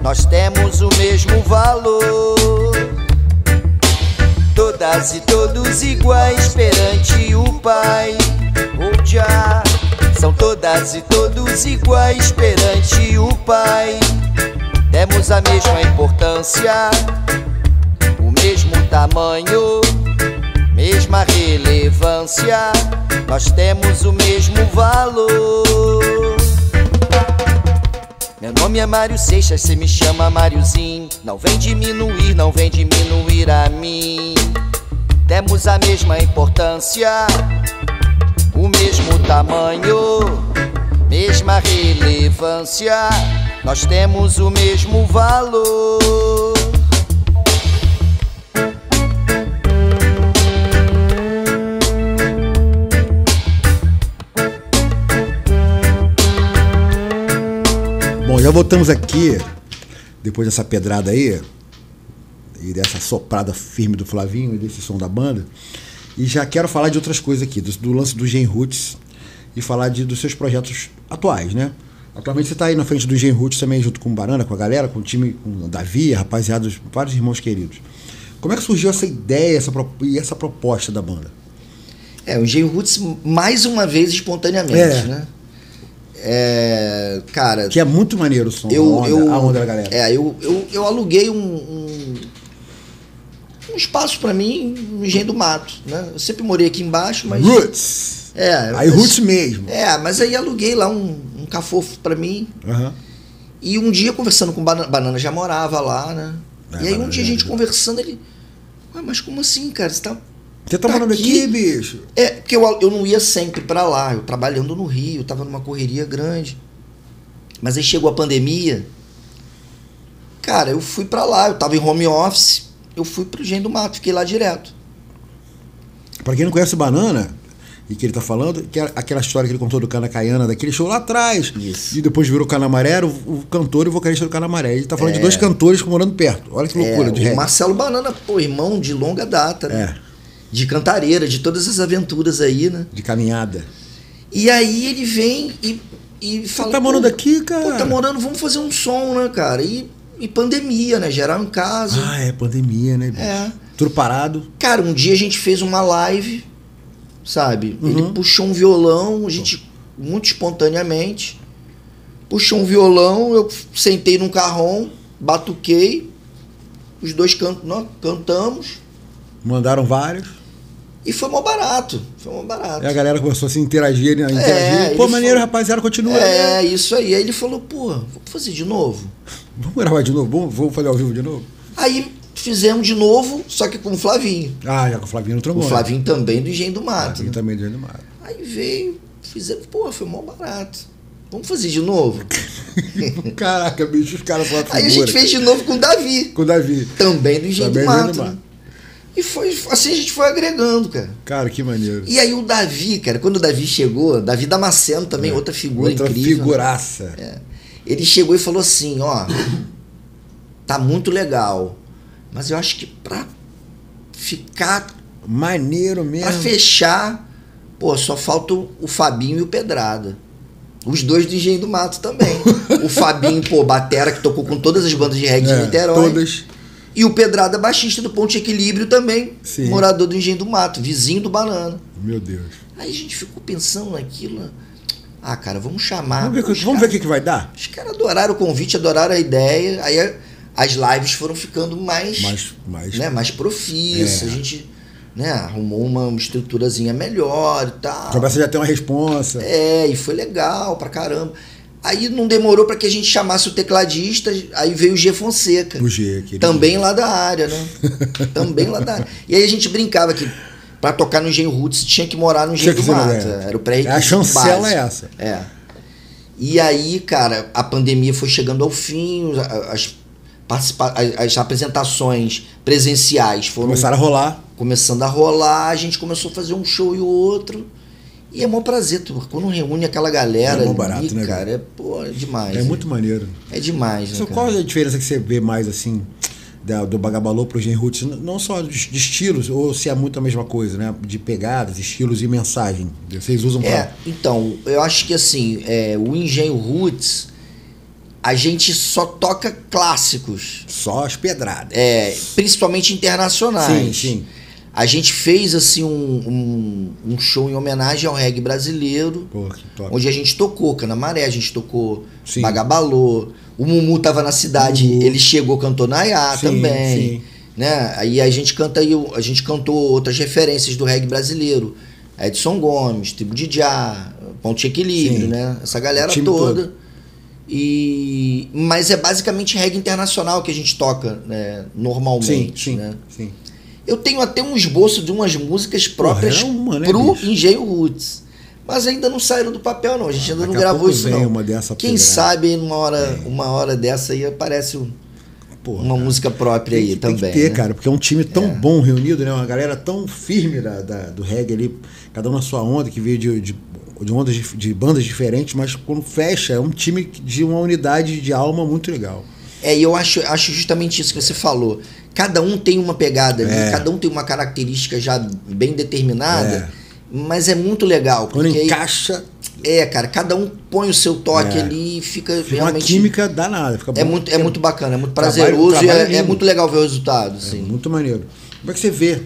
Nós temos o mesmo valor. Todas e todos iguais perante o Pai. Oh, já. São todas e todos iguais perante o Pai. Temos a mesma importância, o mesmo tamanho, mesma relevância. Nós temos o mesmo valor. Meu nome é Mário Seixas, cê me chama Mariozinho. Não vem diminuir a mim. Temos a mesma importância, o mesmo tamanho, mesma relevância. Nós temos o mesmo valor. Bom, já voltamos aqui, depois dessa pedrada aí, e dessa soprada firme do Flavinho e desse som da banda, e já quero falar de outras coisas aqui, do lance do Gen Roots, e falar dos seus projetos atuais, né? Atualmente você está aí na frente do Gen Roots também, junto com o Banana, com a galera, com o time, com o Davi, rapaziada, vários irmãos queridos. Como é que surgiu essa ideia e essa proposta da banda? O Gen Roots, mais uma vez, espontaneamente, né? Cara... Que é muito maneiro o som, a onda da galera. Eu aluguei um espaço pra mim no Engenho do Mato, né? Eu sempre morei aqui embaixo, mas... Roots! Aí Roots mesmo. Mas aí aluguei lá um cafofo pra mim. E um dia, conversando com o Banana, já morava lá, né? E aí um dia a gente conversando, ele... mas como assim, cara? Você tá morando aqui, bicho? Porque eu não ia sempre pra lá. Eu trabalhando no Rio, tava numa correria grande. Mas aí chegou a pandemia. Cara, eu fui pra lá. Eu tava em home office. Eu fui pro Engenho do Mato. Fiquei lá direto. Pra quem não conhece o Banana, e que ele tá falando, que é aquela história que ele contou do Cana Caiana, daquele show lá atrás. Isso. E depois virou Canamaré, era o cantor e o vocalista do Canamaré. Ele tá falando de dois cantores morando perto. Olha que loucura de reggae. O Marcelo Banana, irmão de longa data, né? De cantareira, de todas essas aventuras aí, né? De caminhada. E aí ele vem e fala... Você tá morando aqui, cara? Tá morando, vamos fazer um som, né, cara? E pandemia, né? Geral em casa. Pandemia, né, bicho? Tudo parado. Cara, um dia a gente fez uma live, sabe? Ele puxou um violão, a gente, muito espontaneamente, puxou um violão, eu sentei num carrom, batuquei, os dois cantamos. Mandaram vários. E foi mó barato. E a galera começou a se interagir. Pô, maneiro, rapaziada, continua. Isso aí. Aí ele falou, vamos fazer de novo? Vamos gravar de novo? Vamos fazer ao vivo de novo? Aí fizemos de novo, só que com o Flavinho. Já com o Flavinho no trombone. O Flavinho também do Engenho do Mato. Flavinho também do Engenho do Mato. Aí veio, fizemos, foi mó barato. Vamos fazer de novo? Caraca, bicho, os caras foram Aí a gente fez de novo com o Davi. Também do Engenho do Mato. Né? E foi assim, a gente foi agregando, cara. Cara, que maneiro. E aí o Davi, cara, quando o Davi chegou, Davi Damasceno também, outra figura incrível. Outra figuraça. Né? Ele chegou e falou assim, tá muito legal, mas eu acho que pra ficar... Maneiro mesmo. Pra fechar, só falta o Fabinho e o Pedrada. Os dois do Engenho do Mato também. O Fabinho, batera, que tocou com todas as bandas de reggae de Niterói. Todas. E o Pedrada, baixista do Ponto de Equilíbrio também, Sim. morador do Engenho do Mato, vizinho do Banana. Meu Deus. Aí a gente ficou pensando naquilo. Ah, cara, vamos chamar. Vamos ver o que vai dar? Os caras adoraram o convite, adoraram a ideia. Aí as lives foram ficando mais profícias. A gente, né, arrumou uma estruturazinha melhor e tal. Começa já a ter uma responsa. E foi legal pra caramba. Aí não demorou pra que a gente chamasse o tecladista, aí veio o G Fonseca. O G, querido. Também lá da área, né? Também lá da área. E aí a gente brincava que pra tocar no Engenho Roots tinha que morar no Engenho do Mato. Era o pré-requisito. A chancela básico. é essa. E aí, cara, a pandemia foi chegando ao fim, as apresentações presenciais foram começaram a rolar. Começando a rolar, a gente começou a fazer um show e o outro. E é mó prazer, quando reúne aquela galera é barato, ali, né, cara, é demais. É muito maneiro. É demais, né, Qual é a diferença que você vê mais, assim, do Bagabalô pro Engenho Roots? Não só de estilos, ou se é muito a mesma coisa, né? De pegadas, estilos e mensagem. Vocês usam pra... Então, eu acho que assim, o Engenho Roots, a gente só toca clássicos. Só as pedradas. Principalmente internacionais. Sim. A gente fez assim um show em homenagem ao reggae brasileiro, que top. onde a gente tocou Canamaré, a gente tocou Sim. Bagabalô, o Mumu tava na cidade, ele chegou, cantou Nayá também, sim. né? Aí a gente cantou outras referências do reggae brasileiro, Edson Gomes, Tribo de Já, Ponto de Equilíbrio, Sim. né? Essa galera toda. Mas é basicamente reggae internacional que a gente toca, né? Normalmente, sim. né? Sim. Eu tenho até um esboço de umas músicas próprias pro bicho? Engenho Roots. Mas ainda não saíram do papel, não. A gente ainda não gravou isso, não. Quem sabe uma hora dessa aí aparece uma música própria aí também. Tem que ter, né? cara, porque é um time tão bom reunido, né? Uma galera tão firme do reggae ali, cada um na sua onda, que veio de ondas de bandas diferentes, mas quando fecha, é um time de uma unidade de alma muito legal. E eu acho justamente isso que você falou. Cada um tem uma pegada ali, cada um tem uma característica já bem determinada, mas é muito legal. Quando encaixa... cara, cada um põe o seu toque ali e fica realmente... uma química danada. Fica é muito bacana, é muito prazeroso e é muito legal ver o resultado. Assim. Muito maneiro. Como é que você vê?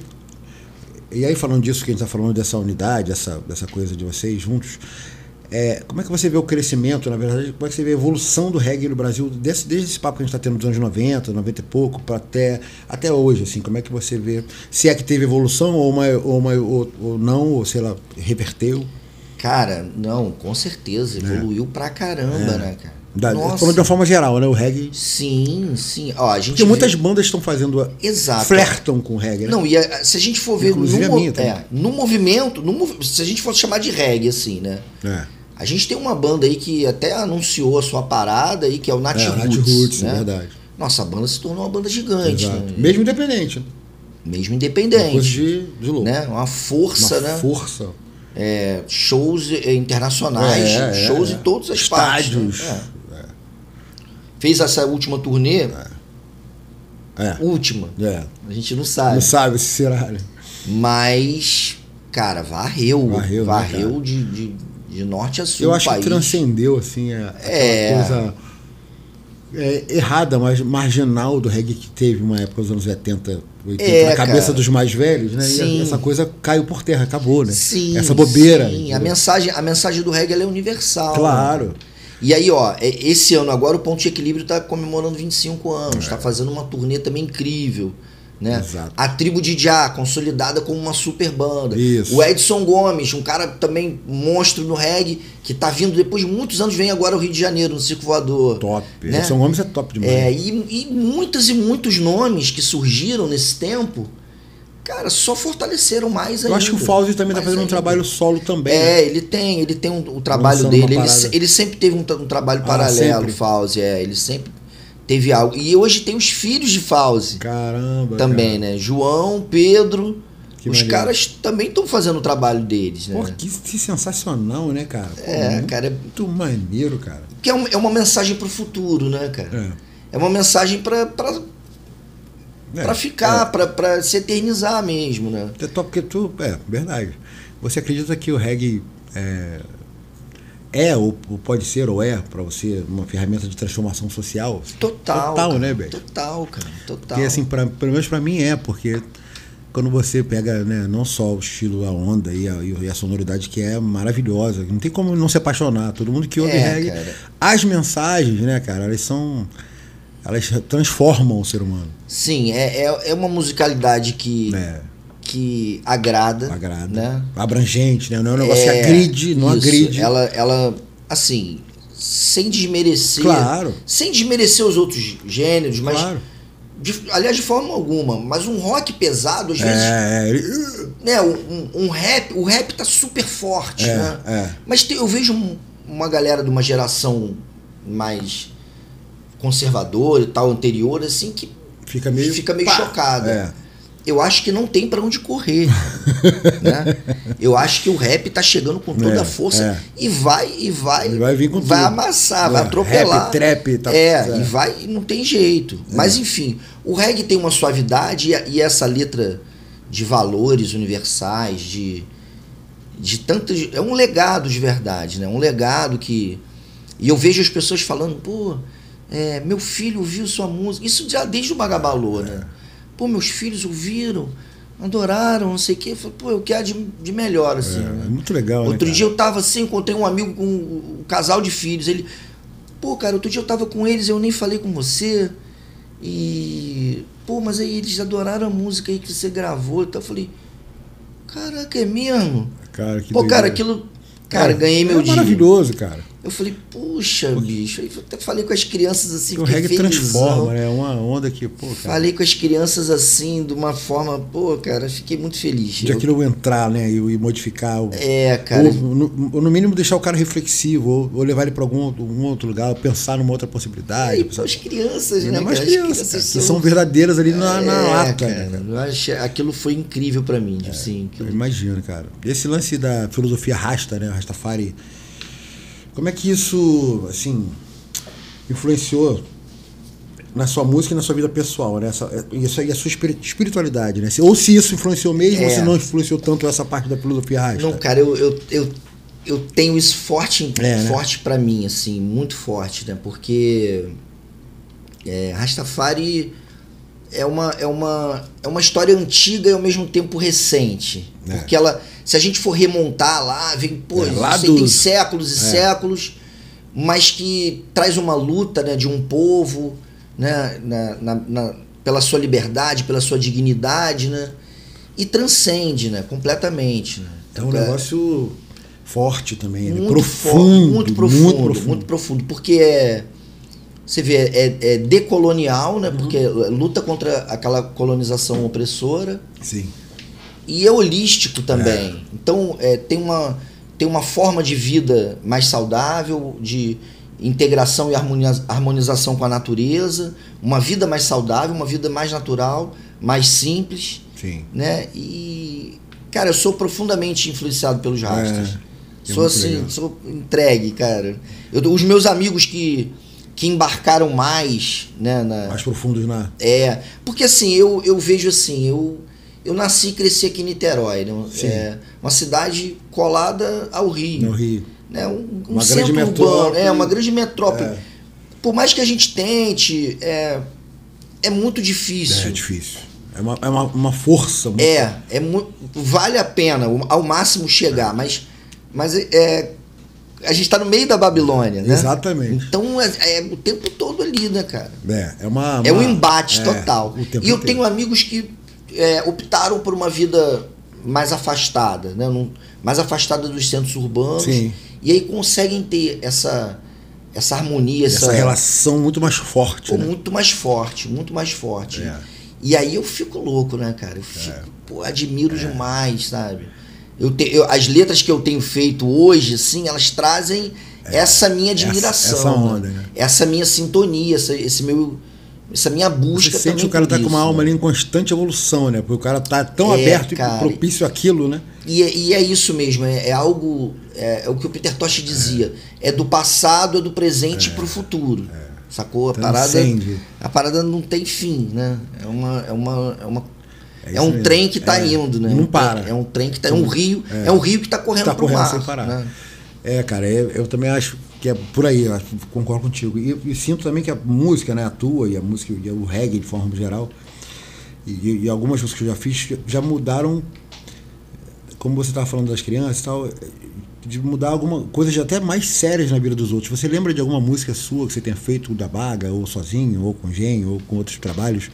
E aí, falando disso, que a gente está falando dessa unidade, dessa coisa de vocês juntos... como é que você vê o crescimento, na verdade, como é que você vê a evolução do reggae no Brasil, desde esse papo que a gente está tendo dos anos 90 e pouco, para até hoje, assim, como é que você vê, se é que teve evolução ou não, ou sei lá, reverteu? Cara, não, com certeza, evoluiu pra caramba, né, cara? Falando de uma forma geral, né, o reggae... Sim. Ó, a gente porque muitas bandas estão fazendo... Exato. Flertam com o reggae, né? Não, se a gente for ver... Inclusive a minha também. No movimento, se a gente fosse chamar de reggae, assim, né? A gente tem uma banda aí que até anunciou a sua parada aí, que é o Nat Roots, né? É verdade. Nossa, a banda se tornou uma banda gigante. Exato. Né? Mesmo independente. Mesmo independente. Uma coisa de louco. Né? Uma força, né? Força. Shows internacionais, shows em todas as estádios. Partes. Né? Fez essa última turnê. Última. A gente não sabe. Não sabe se será, né? Mas, cara, varreu né, de norte a sul. Eu acho que transcendeu, assim, aquela coisa errada, mas marginal do reggae que teve uma época dos anos 70, 80, na cabeça dos mais velhos, né? Sim. E essa coisa caiu por terra, acabou, né? Sim, essa bobeira. Sim. A mensagem do reggae ela é universal. Claro. Né? E aí, ó, esse ano agora o Ponto de Equilíbrio tá comemorando 25 anos, tá fazendo uma turnê também incrível. Né? Exato. A Tribo de Já, consolidada como uma super banda. Isso. O Edson Gomes, um cara também monstro no reggae, que tá vindo depois de muitos anos, vem agora ao Rio de Janeiro, no Circo Voador. Top. Né? Edson Gomes é top demais. E muitos nomes que surgiram nesse tempo, cara, só fortaleceram mais ainda. Eu acho que o Fauzi também tá fazendo um trabalho solo também. Né? Ele tem o trabalho dele. Ele sempre teve um trabalho paralelo, o Fauzi. Ele sempre teve algo. E hoje tem os filhos de Fauzi. Caramba. Também, cara. Né? João, Pedro. Que os maneiro. Caras também estão fazendo o trabalho deles, né? Pô, que sensacional, né, cara? Pô, cara. Muito maneiro, cara. Que é uma mensagem pro futuro, né, cara? É uma mensagem pra ficar, pra se eternizar mesmo, né? É top porque verdade. Você acredita que o reggae ou pode ser, ou é, pra você, uma ferramenta de transformação social. Total, Total, cara, né, Beth? Total, cara, total. Porque, assim, pelo menos pra mim porque quando você pega, né, não só o estilo, a onda e a sonoridade que é maravilhosa, não tem como não se apaixonar. Todo mundo que ouve reggae, cara. as mensagens, né, cara, elas transformam o ser humano. Sim, é uma musicalidade que agrada. Né? Abrangente, né? Não é um negócio que agride, não isso. agride. Ela, assim, sem desmerecer. Claro. Sem desmerecer os outros gêneros, mas. Claro. Aliás, de forma alguma. Mas um rock pesado, às vezes. Né, um rap. O rap tá super forte, né? Mas eu vejo uma galera de uma geração mais conservadora e tal, anterior, assim, que fica meio chocada. Eu acho que não tem pra onde correr. Né? Eu acho que o rap tá chegando com toda a força e vai vir com vai tudo. Amassar, vai atropelar. Rap, trap, tá, e não tem jeito. Mas enfim, o reggae tem uma suavidade e essa letra de valores universais, de tantas. É um legado de verdade, né? Um legado que. E eu vejo as pessoas falando, pô, meu filho ouviu sua música. Isso já desde o Magabalô, né? Pô, meus filhos ouviram, adoraram, não sei o quê. Pô, eu quero de melhor, assim. Né? É muito legal, Outro dia eu tava assim, encontrei um amigo com um casal de filhos. Ele, pô, cara, outro dia eu tava com eles, eu nem falei com você. E, pô, mas aí eles adoraram a música aí que você gravou. Então eu falei, caraca, é mesmo? Cara, que pô, doideira. cara, aquilo... Cara, ganhei meu dia. Maravilhoso, cara. Eu falei, puxa, bicho. Aí eu até falei com as crianças assim. O reggae transforma, né? Uma onda que, pô, cara. Falei com as crianças assim, de uma forma, pô, cara, fiquei muito feliz. De aquilo entrar, né? E modificar. Cara. Ou, no mínimo, deixar o cara reflexivo, ou levar ele pra algum outro lugar, pensar numa outra possibilidade. São as crianças, né? As crianças que são verdadeiras ali na lata. Cara, né? Eu acho, aquilo foi incrível pra mim. Assim, eu imagino, cara. Esse lance da filosofia Rasta, né? Rastafari. Como é que isso, assim, influenciou na sua música e na sua vida pessoal, né? Isso aí é a sua espiritualidade, né? Ou se isso influenciou mesmo, ou se não influenciou tanto essa parte da filosofia Rasta. Não, cara, eu tenho isso forte pra mim, assim, muito forte, né? Porque Rastafari é uma história antiga e ao mesmo tempo recente. Porque ela, se a gente for remontar lá, vem, pô, tem séculos e séculos, mas que traz uma luta, né, de um povo, né, pela sua liberdade, pela sua dignidade, né, e transcende, né, completamente. Né. É um negócio forte também, né? Muito profundo, porque você vê, é decolonial, né? Porque luta contra aquela colonização opressora. Sim. E é holístico também. Então, tem uma forma de vida mais saudável, de integração e harmonização com a natureza, uma vida mais saudável, uma vida mais natural, mais simples. Sim. Né? E, cara, eu sou profundamente influenciado pelos Rastas. Sou assim, legal. Sou entregue, cara. Os meus amigos que embarcaram mais, né, mais profundos na... porque assim, eu vejo assim, eu nasci e cresci aqui em Niterói, né? Uma cidade colada ao Rio. No Rio. Né? Um centro urbano, uma grande metrópole. Por mais que a gente tente, é muito difícil. É difícil. É uma força. Vale a pena ao máximo chegar, mas a gente está no meio da Babilônia, né? Exatamente. Então é o tempo todo ali, né, cara? É um embate total. E eu inteiro. tenho amigos que optaram por uma vida mais afastada, né? Mais afastada dos centros urbanos. Sim. E aí conseguem ter essa harmonia, essa relação muito mais forte. Né? Muito mais forte. E aí eu fico louco, né, cara? Admiro demais, sabe? As letras que eu tenho feito hoje, assim, elas trazem essa minha admiração. Essa onda, né? Essa minha sintonia, essa minha busca. Você sente que o cara tá com uma alma ali em constante evolução, né? Porque o cara tá tão aberto, cara, e propício àquilo, né? E é isso mesmo, é algo... É o que o Peter Tosh dizia. É do passado, é do presente pro futuro. Sacou? A parada não tem fim, né? É um trem que tá indo, né? Não para. É um trem que tá... É um rio que tá correndo pro mar. Sem parar. Né? Cara, eu também acho que é por aí, eu concordo contigo. E sinto também que a música, né, a tua e a música e o reggae de forma geral, e algumas músicas que eu já fiz, já mudaram, como você estava falando das crianças e tal, de mudar alguma coisas até mais sérias na vida dos outros. Você lembra de alguma música sua que você tenha feito da Baga, ou sozinho, ou com Genio, ou com outros trabalhos,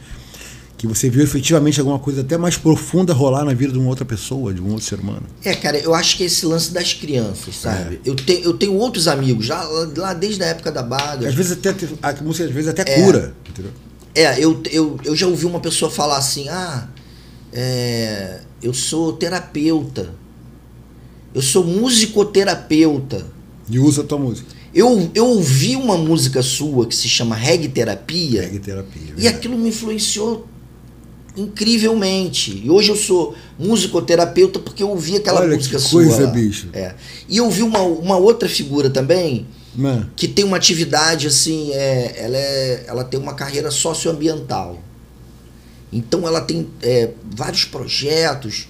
que você viu efetivamente alguma coisa até mais profunda rolar na vida de uma outra pessoa, de um outro ser humano? Cara, eu acho que esse lance das crianças, sabe? Eu tenho outros amigos, lá desde a época da Baga. Às vezes até, a música às vezes até cura, entendeu? Eu já ouvi uma pessoa falar assim, eu sou terapeuta, eu sou musicoterapeuta. E usa a tua música. Eu ouvi uma música sua que se chama Reggae Terapia. Reggae Terapia. E aquilo me influenciou incrivelmente. E hoje eu sou musicoterapeuta porque eu ouvi aquela música sua. Olha que coisa, bicho. E eu ouvi uma outra figura também, que tem uma atividade assim, ela tem uma carreira socioambiental. Então ela tem vários projetos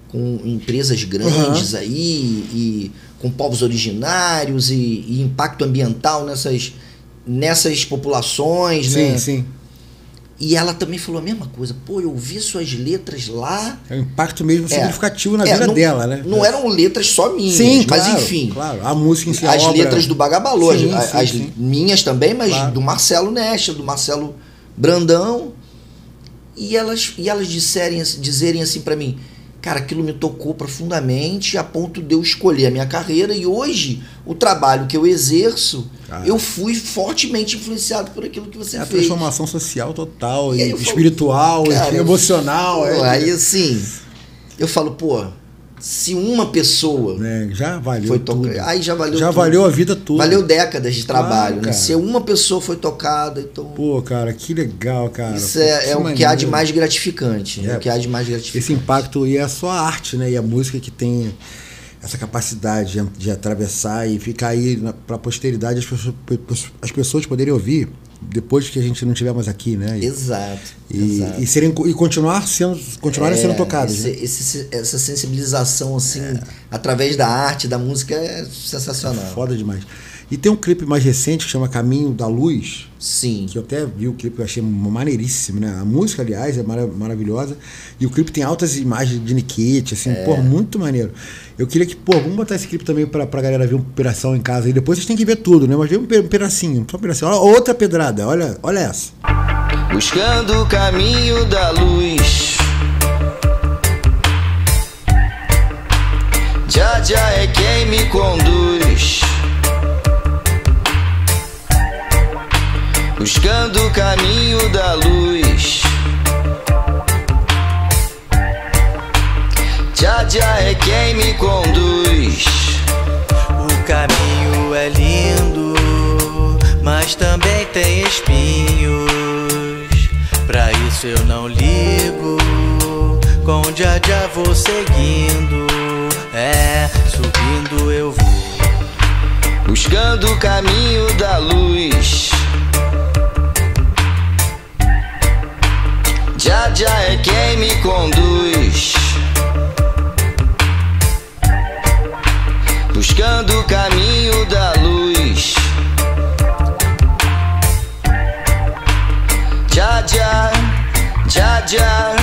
com empresas grandes aí, e com povos originários e impacto ambiental nessas populações, né? Sim. E ela também falou a mesma coisa. Pô, eu ouvi suas letras lá. É um impacto mesmo significativo na vida dela, né? Não eram letras só minhas, sim, mas claro, enfim. Claro, a música em si, as letras do Bagabalô, as sim. minhas também, mas claro, do Marcelo Nesta, do Marcelo Brandão. E elas dizerem assim pra mim, cara, aquilo me tocou profundamente a ponto de eu escolher a minha carreira, e hoje o trabalho que eu exerço, eu fui fortemente influenciado por aquilo que você fez. A transformação social total, e espiritual, cara, emocional. Aí assim, eu falo, pô, se uma pessoa já valeu foi tudo. Aí já valeu já tudo. valeu a vida toda. Valeu décadas de trabalho, claro, né? Se uma pessoa foi tocada, então... Pô, cara, que legal, cara. Isso é o que há de mais gratificante. É o que há de mais gratificante. Esse impacto, e é só a arte, né? E a música que tem essa capacidade de atravessar e ficar aí para a posteridade, as pessoas poderem ouvir depois que a gente não estiver mais aqui, né? Exato. E continuarem sendo tocados. Essa sensibilização, assim, através da arte, da música, é sensacional. Foda demais. E tem um clipe mais recente que chama Caminho da Luz. Sim. Que eu até vi o clipe, eu achei maneiríssimo, né? A música, aliás, é maravilhosa. E o clipe tem altas imagens de Nikit, assim, muito maneiro. Eu queria que, vamos botar esse clipe também pra galera ver um pedação em casa. E depois vocês têm que ver tudo, né? Mas ver um pedacinho, só um pedacinho. Olha, outra pedrada, olha essa. Buscando o caminho da luz, Já é quem me conduz. Buscando o caminho da luz, Já é quem me conduz. O caminho é lindo, mas também tem espinhos. Pra isso eu não ligo, com Já vou seguindo. Subindo eu vou. Buscando o caminho da luz, Já é quem me conduz. Buscando o caminho da luz, Já.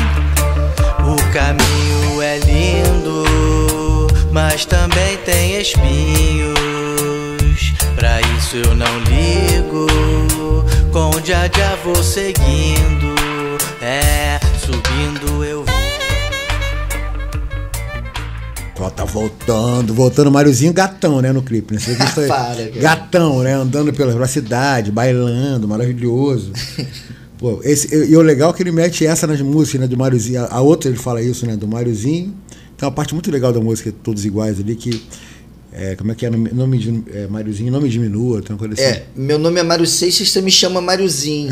O caminho é lindo, mas também tem espinhos. Pra isso eu não ligo, com Já vou seguindo. Subindo eu vou. Ó, tá voltando Máriozinho gatão, né, no clipe, né? Você viu gatão, né, andando pela cidade, bailando, maravilhoso. Pô, e o legal é que ele mete essa nas músicas, né, do Máriozinho. A outra ele fala isso, né, do Máriozinho. Tem uma parte muito legal da música, Todos Iguais ali, que como é que é? Máriozinho, nome diminua, tem uma coisa assim. Meu nome é Mário Seixas, você me chama Máriozinho.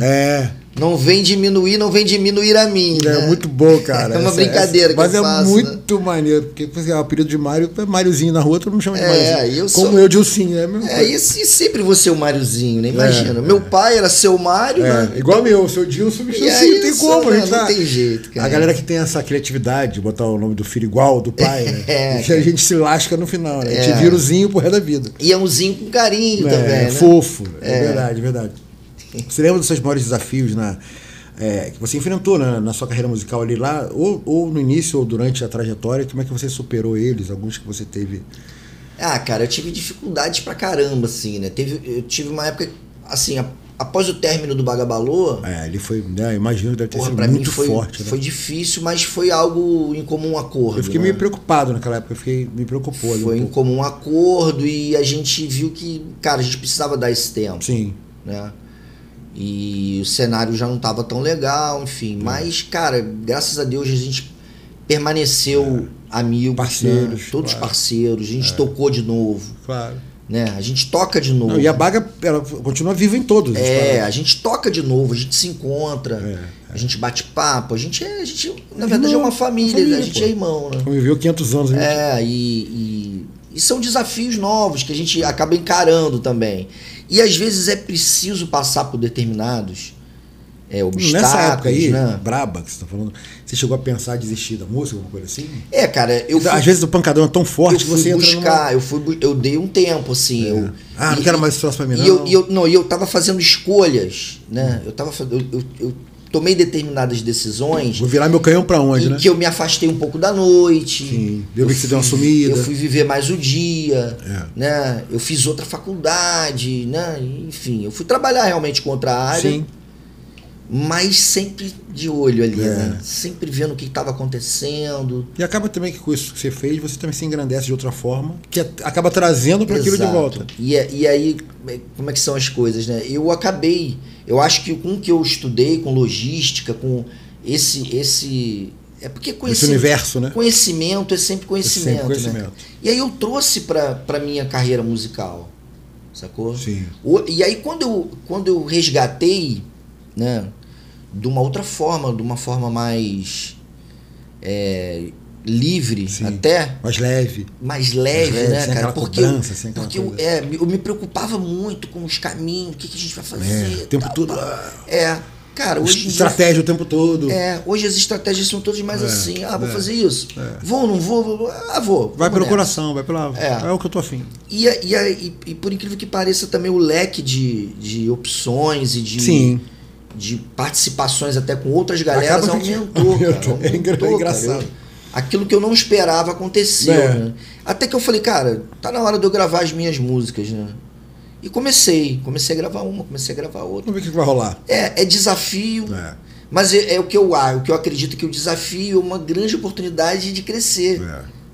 Não vem diminuir a mim. É né? muito bom, cara. É uma brincadeira que mas eu faço. Mas é muito maneiro, porque o apelido de Mário é Máriozinho na rua, todo mundo chama de Máriozinho. Como eu, Dilcinho, é a mesma coisa. E sempre vou ser o Máriozinho, né? Imagina. Meu pai era seu Mário, né? Igual meu, seu Dilson, bicho, assim, não tem como, né? Não tem jeito, cara. A galera que tem essa criatividade de botar o nome do filho igual ao do pai, né? Que a gente se lasca no final, né? A gente vira o Zinho pro resto da vida. E é um Zinho com carinho também, né? Fofo, verdade, verdade. Você lembra dos seus maiores desafios que você enfrentou na sua carreira musical ali lá, ou no início ou durante a trajetória? Como é que você superou eles, alguns que você teve? Cara, eu tive dificuldades pra caramba, assim, né? Eu tive uma época, assim, após o término do Bagabalô... ele foi, né? Imagino que deve ter sido pra muito mim forte, né? Foi difícil, mas foi algo em comum acordo. Eu fiquei meio preocupado naquela época, me preocupou ali. Foi em comum acordo e a gente viu que, cara, a gente precisava dar esse tempo. Sim. Né? E o cenário já não estava tão legal, enfim. Mas, cara, graças a Deus a gente permaneceu amigos, parceiros, né? Todos parceiros. A gente tocou de novo. Claro. Né? A gente toca de novo. Não, e a Baga, ela continua viva em todos. A gente toca de novo, a gente se encontra, a gente bate papo, a gente na verdade, é uma família, a gente é irmão, né? Conviveu 500 anos. E são desafios novos que a gente acaba encarando também. E às vezes é preciso passar por determinados obstáculos. Nessa época aí, né? braba que você tá falando, você chegou a pensar em desistir da música, alguma coisa assim? Cara, às vezes o pancadão é tão forte que você entra eu dei um tempo, assim. Não quero mais esse troço pra mim, não. E eu tava fazendo escolhas, né? Eu tomei determinadas decisões. Vou virar meu canhão pra onde, né? Que eu me afastei um pouco da noite. Sim. Eu vi que você deu uma sumida. Eu fui viver mais o dia, né? Eu fiz outra faculdade, né? Enfim, eu fui trabalhar realmente com outra área. Sim. Mas sempre de olho ali, né? Sempre vendo o que estava acontecendo. E acaba também que com isso que você fez, você também se engrandece de outra forma, que acaba trazendo para aquilo de volta. E aí, como é que são as coisas, né? Eu acho que com o que eu estudei, com logística, com esse porque esse universo, né? Conhecimento é sempre conhecimento, né? E aí eu trouxe para minha carreira musical, sacou? Sim. E aí quando eu resgatei, né, de uma outra forma, de uma forma mais livre, sim, até mais leve, né, sem cara? Porque eu me preocupava muito com os caminhos, o que a gente vai fazer, o tempo todo. Cara, hoje estratégia o tempo todo. Hoje as estratégias são todas mais assim. Vou fazer isso. Vou, não vou? Vou. Vai pelo coração, vai pela. É o que eu tô afim. E por incrível que pareça, também o leque de opções e de participações até com outras galeras aumentou, cara. É engraçado. Cara. Aquilo que eu não esperava aconteceu, né? Até que eu falei, cara, tá na hora de eu gravar as minhas músicas, né? E comecei a gravar uma, comecei a gravar outra. Vamos ver o que vai rolar. É desafio, mas é o que eu acredito que o desafio é uma grande oportunidade de crescer,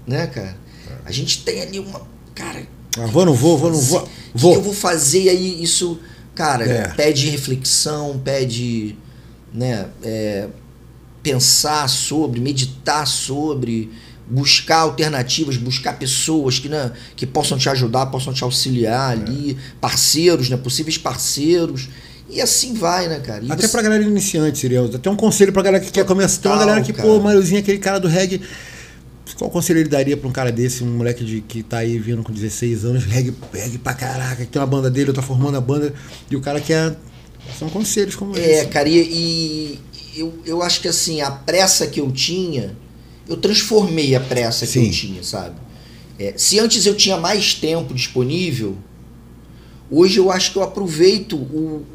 né, cara? A gente tem ali uma, cara... vou, não vou. O que eu vou fazer? E aí isso, cara, pede reflexão, pede, né, pensar sobre, meditar sobre... buscar alternativas, buscar pessoas que possam te ajudar, possam te auxiliar ali, parceiros, né, possíveis parceiros, e assim vai, né, cara? Até pra galera iniciante, seria até um conselho pra galera que quer começar. Tem uma galera que, pô, Máriozinho, aquele cara do reggae, qual conselho ele daria pra um cara desse, um moleque que tá aí vindo com 16 anos, reggae pra caraca, que tem uma banda dele, eu tô formando a banda, e o cara quer... São conselhos como esse. Cara, e eu acho que assim, a pressa que eu tinha... Eu transformei a pressa que eu tinha, sabe? Se antes eu tinha mais tempo disponível, hoje eu acho que eu aproveito o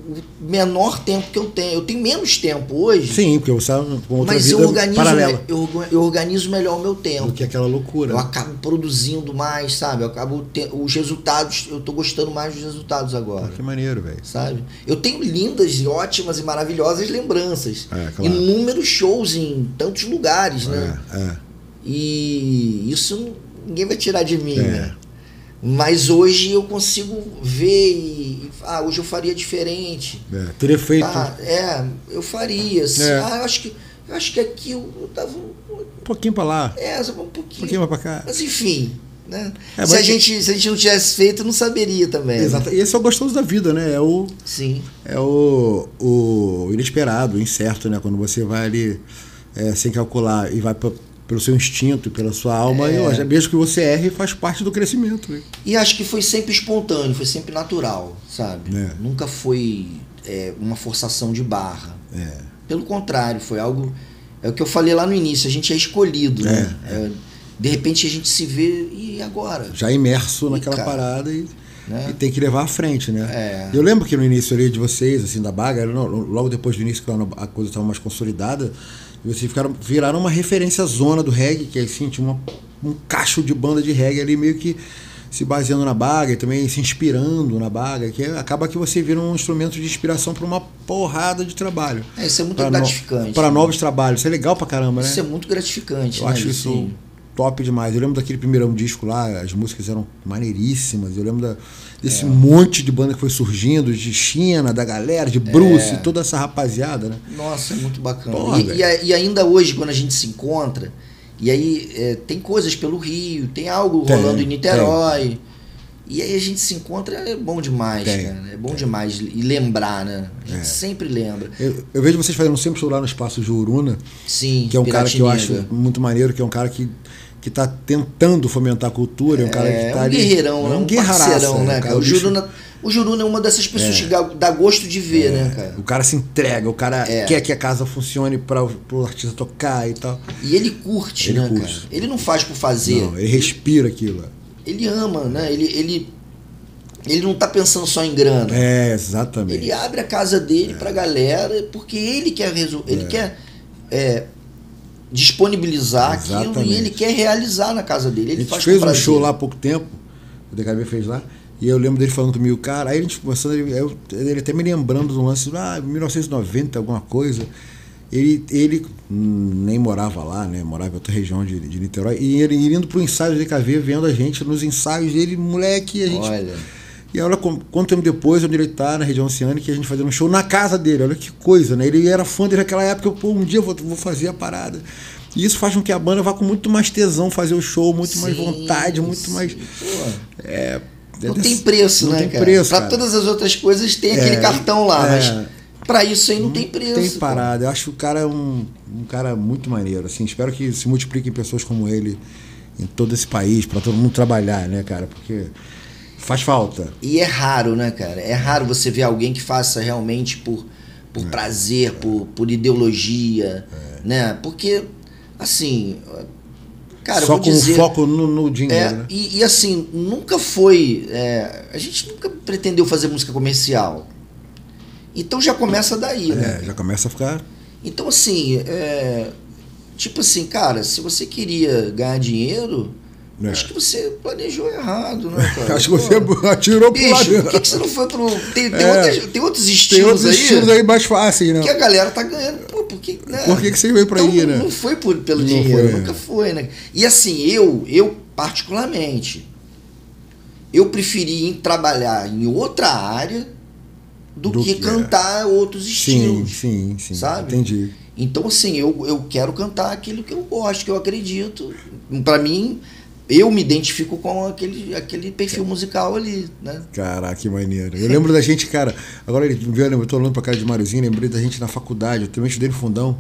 menor tempo que eu tenho. Eu tenho menos tempo hoje. Sim, porque eu saio com outra mas vida paralela. Eu organizo melhor o meu tempo. Do que aquela loucura. Eu acabo produzindo mais, sabe? Eu acabo os resultados, eu tô gostando mais dos resultados agora. Que maneiro, velho. Sabe? Eu tenho lindas e ótimas e maravilhosas lembranças. Claro. Inúmeros shows em tantos lugares, né? E isso ninguém vai tirar de mim, né? Mas hoje eu consigo ver hoje eu faria diferente. Teria feito. Eu faria. Assim, eu acho que aqui eu tava um pouquinho pra lá. Um pouquinho mais pra cá. Mas enfim, né? É, se a gente não tivesse feito, não saberia também. Exato. Né? E esse é o gostoso da vida, né? Sim. É o inesperado, o incerto, né? Quando você vai ali sem calcular e vai pelo seu instinto, pela sua alma, mesmo que você erre, faz parte do crescimento. Né? E acho que foi sempre espontâneo, foi sempre natural, sabe? É. Nunca foi uma forçação de barra. Pelo contrário, foi algo... É o que eu falei lá no início, a gente é escolhido, né? De repente a gente se vê, e agora? Já imerso naquela parada e tem que levar à frente, né? Eu lembro que no início ali de vocês, assim, da Baga, logo depois do início, quando a coisa estava mais consolidada, vocês viraram uma referência zona do reggae, que assim, tinha um cacho de banda de reggae ali meio que se baseando na Baga e também se inspirando na Baga, que acaba que você vira um instrumento de inspiração para uma porrada de trabalho. Isso é muito gratificante. Para novos trabalhos. Isso é legal pra caramba, né? Isso é muito gratificante. Eu acho isso top demais. Eu lembro daquele primeirão disco lá, as músicas eram maneiríssimas. Eu lembro desse monte de banda que foi surgindo, de China, da galera, de Bruce, toda essa rapaziada, né? Nossa, é muito bacana. Porra, e ainda hoje, quando a gente se encontra, e aí tem coisas pelo Rio, tem algo rolando em Niterói, e aí a gente se encontra, é bom demais, cara. É bom demais. E lembrar, né? A gente sempre lembra. Eu vejo vocês fazendo sempre show lá no Espaço Juruna. Sim, que é um cara que eu acho muito maneiro, que é um cara que tá tentando fomentar a cultura, é um cara que tá um guerreirão, ali, um parceirão, né, cara? O Juruna é uma dessas pessoas que dá gosto de ver, né, cara? O cara se entrega, o cara quer que a casa funcione pro artista tocar e tal. E ele curte, né, cara? Ele não faz por fazer. Não, ele respira aquilo. Ele ama, né? Ele não tá pensando só em grana. Exatamente. Ele abre a casa dele pra galera porque ele quer ele quer disponibilizar aquilo e ele quer realizar na casa dele. Ele faz fez um show lá há pouco tempo, o DKB fez lá, e eu lembro dele falando comigo, cara, aí a gente conversando, ele até me lembrando do lance, 1990, alguma coisa, ele nem morava lá, né, morava em outra região de Niterói, e ele indo pro ensaio do DKB, vendo a gente nos ensaios dele, moleque, a gente... Olha... E olha quanto tempo depois, onde ele tá, na região oceânica, a gente fazendo um show na casa dele. Olha que coisa, né? Ele era fã dele naquela época, um dia eu vou fazer a parada. E isso faz com que a banda vá com muito mais tesão fazer o show, muito mais vontade, muito mais... Não tem preço, né, cara? Pra todas as outras coisas tem aquele cartão lá, mas pra isso aí não tem preço. Tem parada. Eu acho que o cara é um cara muito maneiro, assim. Espero que se multipliquem pessoas como ele em todo esse país, pra todo mundo trabalhar, né, cara? Porque... faz falta. E é raro, né, cara? É raro você ver alguém que faça realmente por prazer, por ideologia, né? Porque, assim, cara, só com foco no dinheiro, né? E assim, nunca foi... a gente nunca pretendeu fazer música comercial. Então já começa daí, né? Já começa a ficar... Então, assim, tipo assim, cara, se você queria ganhar dinheiro... Acho que você planejou errado, né, cara? Acho que você atirou pro lado. Por que você não foi pro... Tem outros estilos aí. Tem outros estilos aí mais fáceis, né? Que a galera tá ganhando. Pô, por que, né? Por que você veio pra aí, né? Não foi pelo dinheiro, nunca foi, né? E assim, eu particularmente, eu preferi trabalhar em outra área do que cantar outros estilos. Sim. Sabe? Entendi. Então, assim, eu quero cantar aquilo que eu gosto, que eu acredito. Pra mim... eu me identifico com aquele perfil musical ali, né? Caraca, que maneiro. Eu lembro da gente, cara, agora eu tô olhando pra cara de Mariozinho, lembrei da gente na faculdade, eu também estudei no fundão,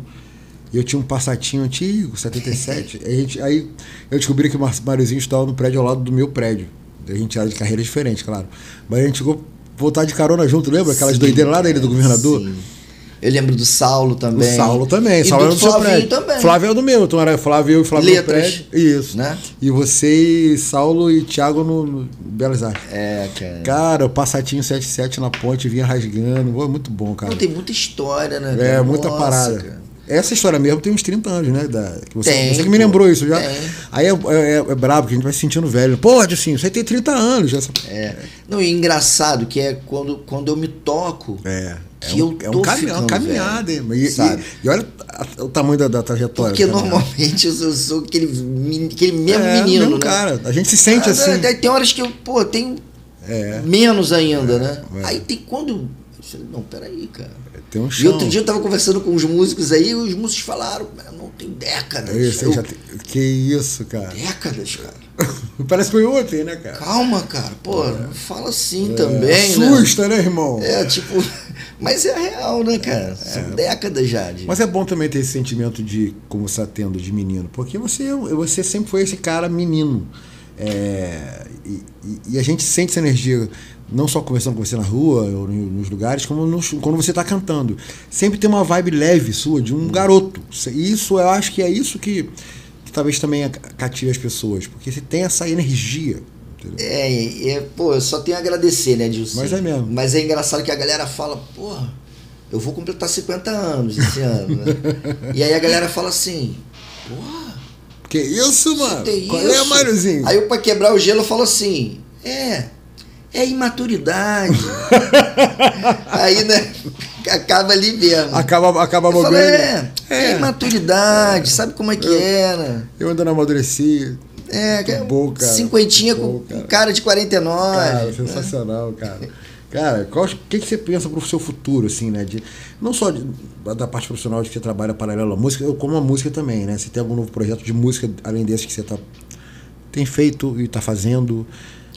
e eu tinha um Passatinho antigo, 77, aí eu descobri que o Mariozinho estava no prédio ao lado do meu prédio. A gente era de carreira diferente, claro. Mas a gente chegou a voltar de carona junto, lembra? Aquelas doideiras lá da Ilha do Governador? Sim. Eu lembro do Saulo também. O Saulo também. E Saulo do Flavinho também. Flávio é o do meu. Então era Flávio e Flávio no prédio. Isso. Né? E você, Saulo e Thiago no Belas Artes. Cara. Cara, o Passatinho 77 na ponte vinha rasgando. Muito bom, cara. Não, tem muita história, né? Cara? Muita parada. Cara. Essa história mesmo tem uns 30 anos, né? Tem, você que me lembrou isso já. Tem. Aí é brabo, que a gente vai se sentindo velho. Pô, assim, você tem 30 anos. Já. Não, e engraçado que é quando eu me toco... uma caminhada, sabe? E olha o tamanho da trajetória. Porque normalmente eu sou aquele mesmo menino, mesmo né? Cara, a gente se sente assim. Tem horas que eu, tenho menos ainda, né? Aí tem quando... Não, peraí, cara. Tem um chão. E outro dia eu tava conversando com os músicos aí, e os músicos falaram, não, tem décadas. Que isso, cara. Décadas, cara. Parece que foi ontem, né, cara? Calma, cara. Pô, não fala assim também, né? Assusta, né, irmão? Tipo... Mas é real, né, cara? São décadas já. Mas é bom também ter esse sentimento de, como você está tendo, de menino. Porque você sempre foi esse cara menino. E a gente sente essa energia, não só conversando com você na rua, ou nos lugares, como quando você está cantando. Sempre tem uma vibe leve sua, de um garoto. Isso, eu acho que é isso que talvez também cative as pessoas. Porque você tem essa energia. Pô, eu só tenho a agradecer, né, Dilson? Mas é mesmo. Mas é engraçado que a galera fala, porra, eu vou completar 50 anos esse ano, né? E aí a galera fala assim, porra, que isso, mano? Qual isso? É, Máriozinho? Aí eu, pra quebrar o gelo, eu falo assim, é imaturidade. Aí, né, acaba ali mesmo. Acaba eu falo, é imaturidade, sabe como é que era? Eu ainda não amadureci. Bom, cara. Cinquentinha com cara de 49. Cara, sensacional, cara. Cara, o que você pensa pro seu futuro, assim, né? Não só da parte profissional de que você trabalha paralelo à música, como a música também, né? Você tem algum novo projeto de música, além desse que você tem feito e tá fazendo?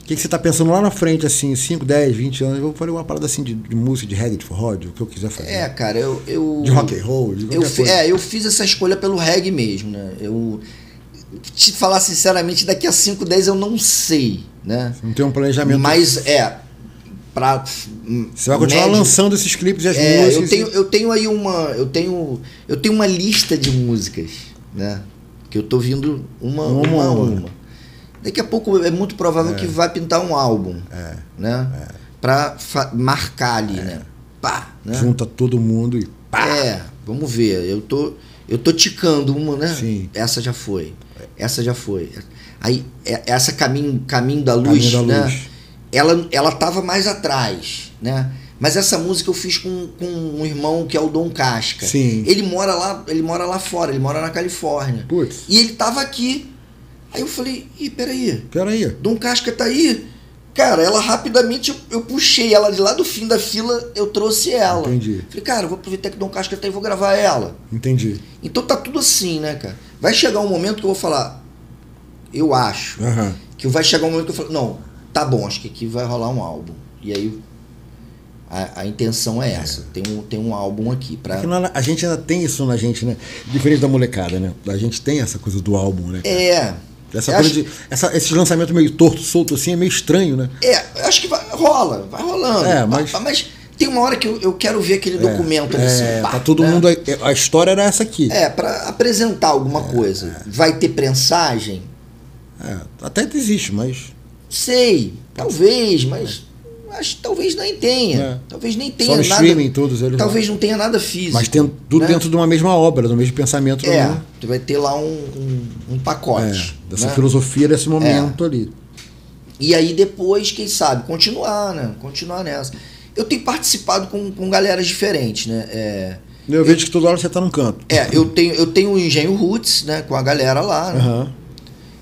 O que você tá pensando lá na frente, assim, 5, 10, 20 anos? Eu falei uma parada assim de música, de reggae, de forró, o que eu quiser fazer. Cara, eu de rock and roll, de qualquer coisa. Eu fiz essa escolha pelo reggae mesmo, né? Te falar sinceramente, daqui a 5, 10 eu não sei, né? Não tem um planejamento. Mas você vai continuar lançando esses clipes e as músicas. Eu tenho aí eu tenho uma lista de músicas, né? Que eu tô vindo uma a uma. Daqui a pouco é muito provável que vai pintar um álbum, né? Pra marcar ali, né? Pá, né? Junta todo mundo e pá. Vamos ver. Eu tô ticando uma, né? Sim. Essa já foi. Aí, essa Caminho da Luz, né? Ela tava mais atrás, né? Mas essa música eu fiz com um irmão que é o Dom Casca. Sim. Ele mora lá fora, ele mora na Califórnia. Putz. E ele tava aqui. Aí eu falei, peraí. Dom Casca tá aí? Cara, ela rapidamente, eu puxei ela de lá do fim da fila, eu trouxe ela. Entendi. Falei, cara, eu vou aproveitar que Dom Casca tá aí e vou gravar ela. Entendi. Então tá tudo assim, né, cara? Vai chegar um momento que eu vou falar, eu acho, que vai chegar um momento que eu falo, não, tá bom, acho que aqui vai rolar um álbum. E aí a intenção é essa, tem um álbum aqui. Porque a gente ainda tem isso na gente, né? Diferente da molecada, né? A gente tem essa coisa do álbum, né? Essa coisa esse lançamento meio torto, solto assim, é meio estranho, né? Acho que vai rolando. Mas tem uma hora que eu quero ver aquele documento ali, assim, tá todo mundo. A história era essa aqui. Pra apresentar alguma coisa. Vai ter prensagem? Até existe, mas. Sei, talvez, mas acho que talvez nem tenha. Talvez nem tenha só no nada. Streaming, todos eles talvez não tenha nada físico. Mas tem tudo dentro de uma mesma obra, do mesmo pensamento. Tu vai ter lá um pacote. Dessa filosofia, desse momento ali. E aí depois, quem sabe, continuar, né? Continuar nessa. Eu tenho participado com galeras diferentes, né? Eu vejo que toda hora você tá num canto. Eu tenho o Engenho Roots, né? Com a galera lá, né?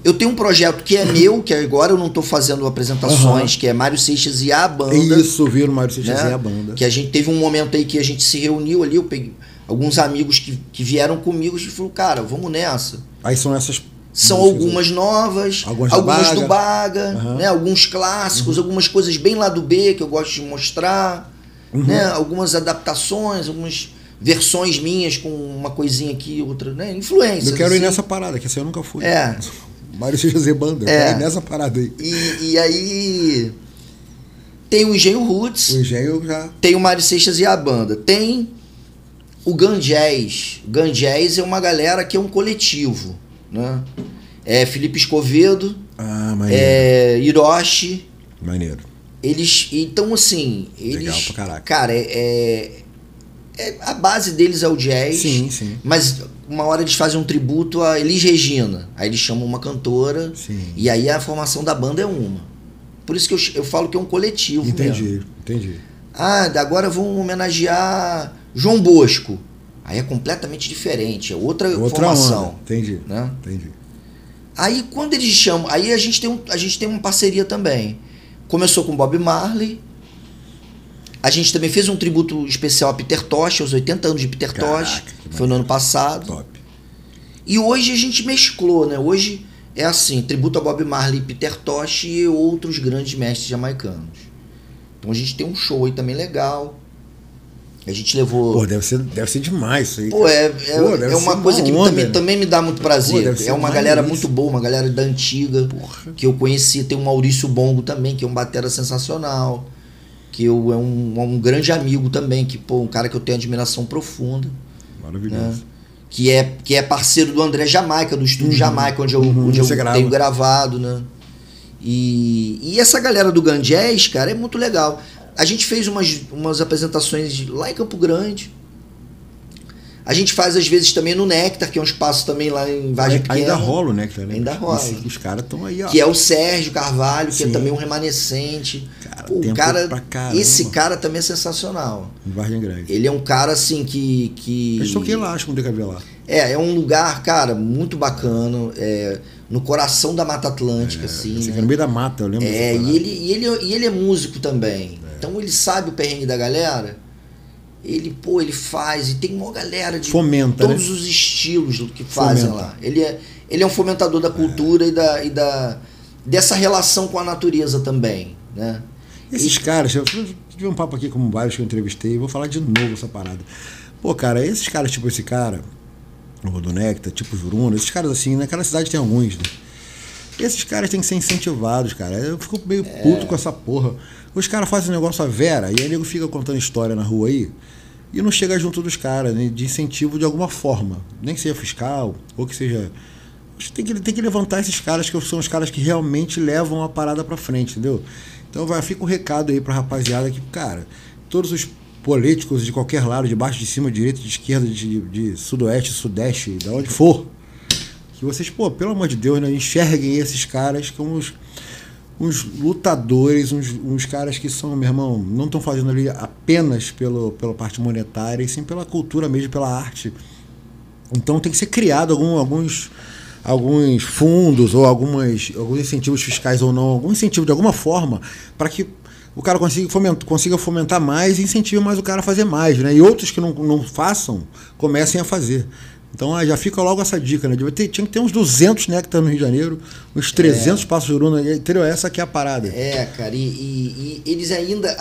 Eu tenho um projeto que é meu, que agora eu não estou fazendo apresentações, que é Mário Seixas e a Banda. Isso, viram Mário Seixas e a Banda. Que a gente teve um momento aí que a gente se reuniu ali, eu peguei alguns amigos que vieram comigo e falaram, cara, vamos nessa. Aí são essas... São algumas novas, algumas do Baga, né? Alguns clássicos, algumas coisas bem lá do B que eu gosto de mostrar, né? Algumas adaptações, algumas versões minhas com uma coisinha aqui, outra, né? Influências. Eu quero ir nessa parada, que essa eu nunca fui. Mário Seixas e Banda, eu quero ir nessa parada aí. E aí tem o Engenho Roots. O Engenho já... Tem o Mário Seixas e a Banda. Tem o Gun Jazz. O Gun Jazz é uma galera que é um coletivo, né? Felipe Escovedo, Hiroshi. Maneiro. Eles, então assim, legal pra caraca. Cara, a base deles é o jazz. Sim. Mas uma hora eles fazem um tributo a Elis Regina. Aí eles chamam uma cantora. Sim. E aí a formação da banda é uma. Por isso que eu falo que é um coletivo. Entendi. Agora vão homenagear João Bosco. Aí é completamente diferente. É outra formação. Onda. Entendi. Né? Entendi. Aí quando eles chamam. Aí a gente tem uma parceria também. Começou com Bob Marley. A gente também fez um tributo especial a Peter Tosh, aos 80 anos de Peter Tosh. Foi no ano passado. Top. E hoje a gente mesclou, né? Hoje é assim, tributo a Bob Marley, Peter Tosh e outros grandes mestres jamaicanos. Então a gente tem um show aí também legal. A gente levou... Pô, deve ser demais isso aí. Pô, é uma coisa que onda, também me dá muito prazer. É uma galera muito boa, uma galera da antiga, que eu conheci. Tem o Maurício Bongo também, que é um batera sensacional, que é um grande amigo também, que, pô, um cara que eu tenho admiração profunda. Maravilhoso. Né? Que é parceiro do André Jamaica, do estúdio Jamaica, onde eu tenho gravado, né? E essa galera do Gun Jazz, cara, é muito legal. A gente fez umas apresentações lá em Campo Grande. A gente faz às vezes também no Nectar, que é um espaço também lá em Vargem Pequena. Ainda rola o Nectar, né? Ainda rola. Os caras estão aí, ó. Que é o Sérgio Carvalho, que Sim. é também um remanescente. Cara, pô, esse caramba. cara também é sensacional. Em Vargem Grande. Ele é um cara assim que... Eu toquei lá, acho que não DKV lá. É um lugar, cara, muito bacana. No coração da Mata Atlântica, assim. Né? Né? No meio da mata, eu lembro. E ele é músico também. Então ele sabe o perrengue da galera. Ele faz. E tem uma galera de todos os estilos que fazem lá. Ele é um fomentador da cultura dessa relação com a natureza também, né? Esses caras, eu tive um papo aqui com vários que eu entrevistei, vou falar de novo essa parada. Pô, cara, esses caras, tipo esse cara, o do Nectar, tipo Juruna, esses caras assim, naquela cidade tem alguns, né? Esses caras têm que ser incentivados, cara. Eu fico meio puto com essa porra. Os caras fazem um negócio à vera e aí o nego fica contando história na rua aí e não chega junto dos caras, né, de incentivo de alguma forma. Nem que seja fiscal, ou que seja... Tem que levantar esses caras que são os caras que realmente levam a parada pra frente, entendeu? Então fica o recado aí pra rapaziada que, cara, todos os políticos de qualquer lado, de baixo, de cima, de direita, de esquerda, de sudoeste, sudeste, de onde for, que vocês, pô, pelo amor de Deus, né, enxerguem esses caras como uns lutadores, uns caras que são, meu irmão, não estão fazendo ali apenas pela parte monetária, e sim pela cultura mesmo, pela arte. Então tem que ser criado alguns fundos ou alguns incentivos fiscais ou não, algum incentivo de alguma forma para que o cara consiga fomentar mais e incentive mais o cara a fazer mais, né? E outros que não façam, comecem a fazer. Então já fica logo essa dica, né? Tinha que ter uns 200 Nectar no Rio de Janeiro, uns 300 Passos Juruna, entendeu? Essa aqui é a parada. Cara, e eles ainda,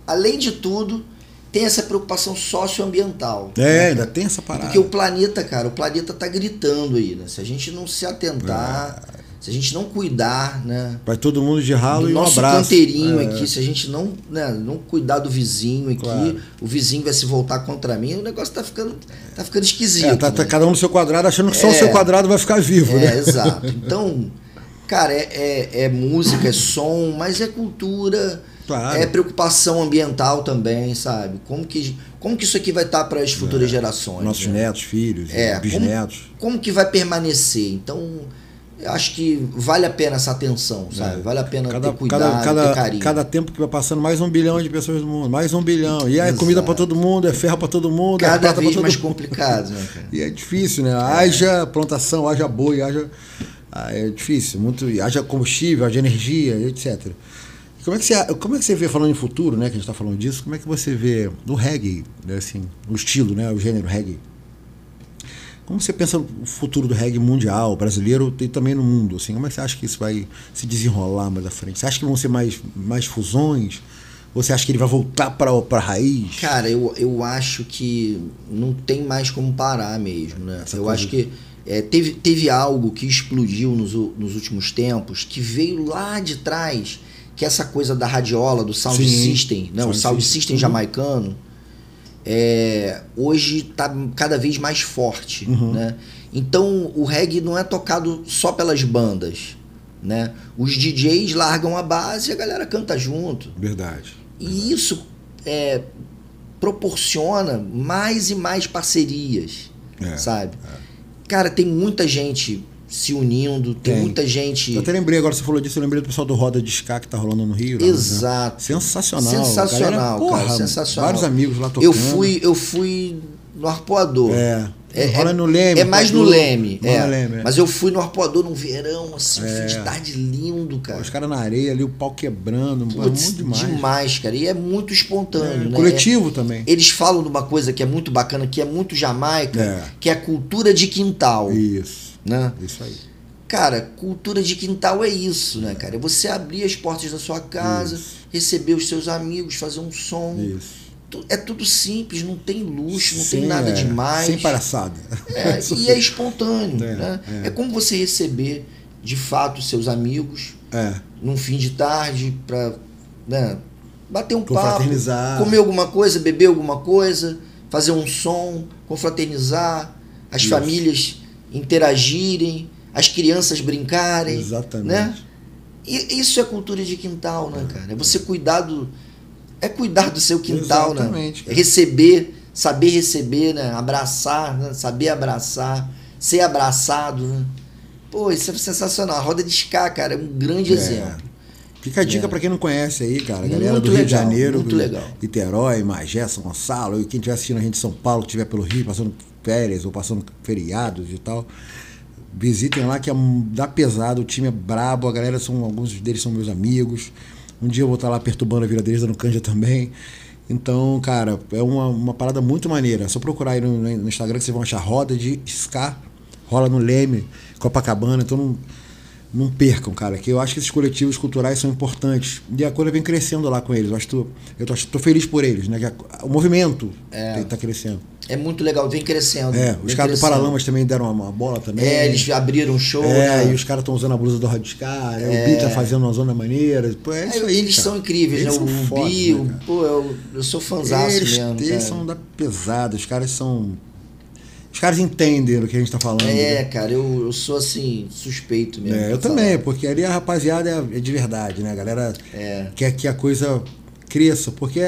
além de tudo, tem essa preocupação socioambiental. Né, ainda tem essa parada. Porque o planeta tá gritando aí, né? Se a gente não se atentar, se a gente não cuidar, né? Vai todo mundo de ralo e um abraço. Nosso canteirinho aqui, se a gente não cuidar do vizinho aqui, claro, o vizinho vai se voltar contra mim, o negócio tá ficando esquisito. Tá cada um no seu quadrado achando que só o seu quadrado vai ficar vivo, né? Exato. Então, cara, é música, é som, mas é cultura, claro, é preocupação ambiental também, sabe? Como que isso aqui vai estar para as futuras gerações? Nossos netos, filhos, bisnetos. Como que vai permanecer? Então, eu acho que vale a pena essa atenção, sabe? Vale a pena ter cuidado, ter carinho. Cada tempo que vai passando, mais 1 bilhão de pessoas no mundo, mais 1 bilhão. E é comida para todo mundo, é ferro para todo mundo, cada é prata vez para todo mais mundo. complicado, né, cara? E é difícil, né? Haja plantação, haja boi, é difícil, haja combustível, haja energia, etc. Como é que você vê, falando em futuro, né, que a gente está falando disso, como é que você vê o reggae, né, assim, o estilo, né, o gênero reggae? Como você pensa no futuro do reggae mundial, brasileiro e também no mundo? Assim, como é que você acha que isso vai se desenrolar mais à frente? Você acha que vão ser mais fusões? Ou você acha que ele vai voltar para a raiz? Cara, eu acho que não tem mais como parar mesmo, né? Eu acho que teve algo que explodiu nos últimos tempos, que veio lá de trás, que é essa coisa da radiola, do sound system, né? O sound system jamaicano, hoje está cada vez mais forte, né? Então o reggae não é tocado só pelas bandas, né? Os DJs largam a base e a galera canta junto. Verdade. E isso proporciona mais e mais parcerias, sabe? Cara, tem muita gente se unindo, tem muita gente... Eu até lembrei, agora você falou disso, eu lembrei do pessoal do Roda de Ska que tá rolando no Rio. Exato. Né? Sensacional. Sensacional, galera, cara, sensacional. Vários amigos lá tocando. Eu fui no Arpoador. Rola no Leme. É mais no Leme. No Leme, Mas eu fui no Arpoador num verão, assim, um fim de tarde lindo, cara. Os caras na areia ali, o pau quebrando. Putz, muito demais. demais, cara. E é muito espontâneo, né? Coletivo também. Eles falam de uma coisa que é muito bacana, que é muito Jamaica, que é a cultura de quintal. Isso. Né? Isso aí. Cara, cultura de quintal é isso, né, cara? É você abrir as portas da sua casa, receber os seus amigos, fazer um som. Isso. É tudo simples, não tem luxo, não tem nada demais. Sem palhaçada. E é espontâneo, né? É como você receber, de fato, seus amigos num fim de tarde para, né, bater um papo, comer alguma coisa, beber alguma coisa, fazer um som, confraternizar, as famílias interagirem, as crianças brincarem. Exatamente. Né? E isso é cultura de quintal, né, cara? É você cuidar do seu quintal, exatamente, né? Receber, saber receber, né? Abraçar, né? Saber abraçar, ser abraçado, né? Pô, isso é sensacional. A roda de ska, cara, é um grande exemplo. Fica a dica pra quem não conhece aí, cara. A galera Muito do Rio legal, de Janeiro, muito legal. Niterói, Magé, São Gonçalo, e quem estiver assistindo a gente de São Paulo, que estiver pelo Rio, passando férias ou passando feriados e tal, visitem lá que dá pesado, o time é brabo, a galera alguns deles são meus amigos. Um dia eu vou estar lá perturbando a vida deles, dando canja também. Então, cara, é uma parada muito maneira. É só procurar aí no Instagram que vocês vão achar roda de ska, rola no Leme, Copacabana, então não percam, cara, que eu acho que esses coletivos culturais são importantes. E a coisa vem crescendo lá com eles. Eu tô feliz por eles, né? Que o movimento tá crescendo. É muito legal, vem crescendo. Os caras do Paralamas também deram uma bola também. Eles abriram um show. Né? E os caras estão usando a blusa do Rodiscar, o Bi tá fazendo uma zona maneira. Pô, isso aí, eles são incríveis, eles né? São o foda, Bi, né, pô, eu sou fãzaço mesmo. Eles são da pesada, os caras são... Os caras entendem do que a gente tá falando. Né? Cara, eu sou assim, suspeito mesmo. Eu também, porque ali a rapaziada é de verdade, né? A galera quer que a coisa cresça, porque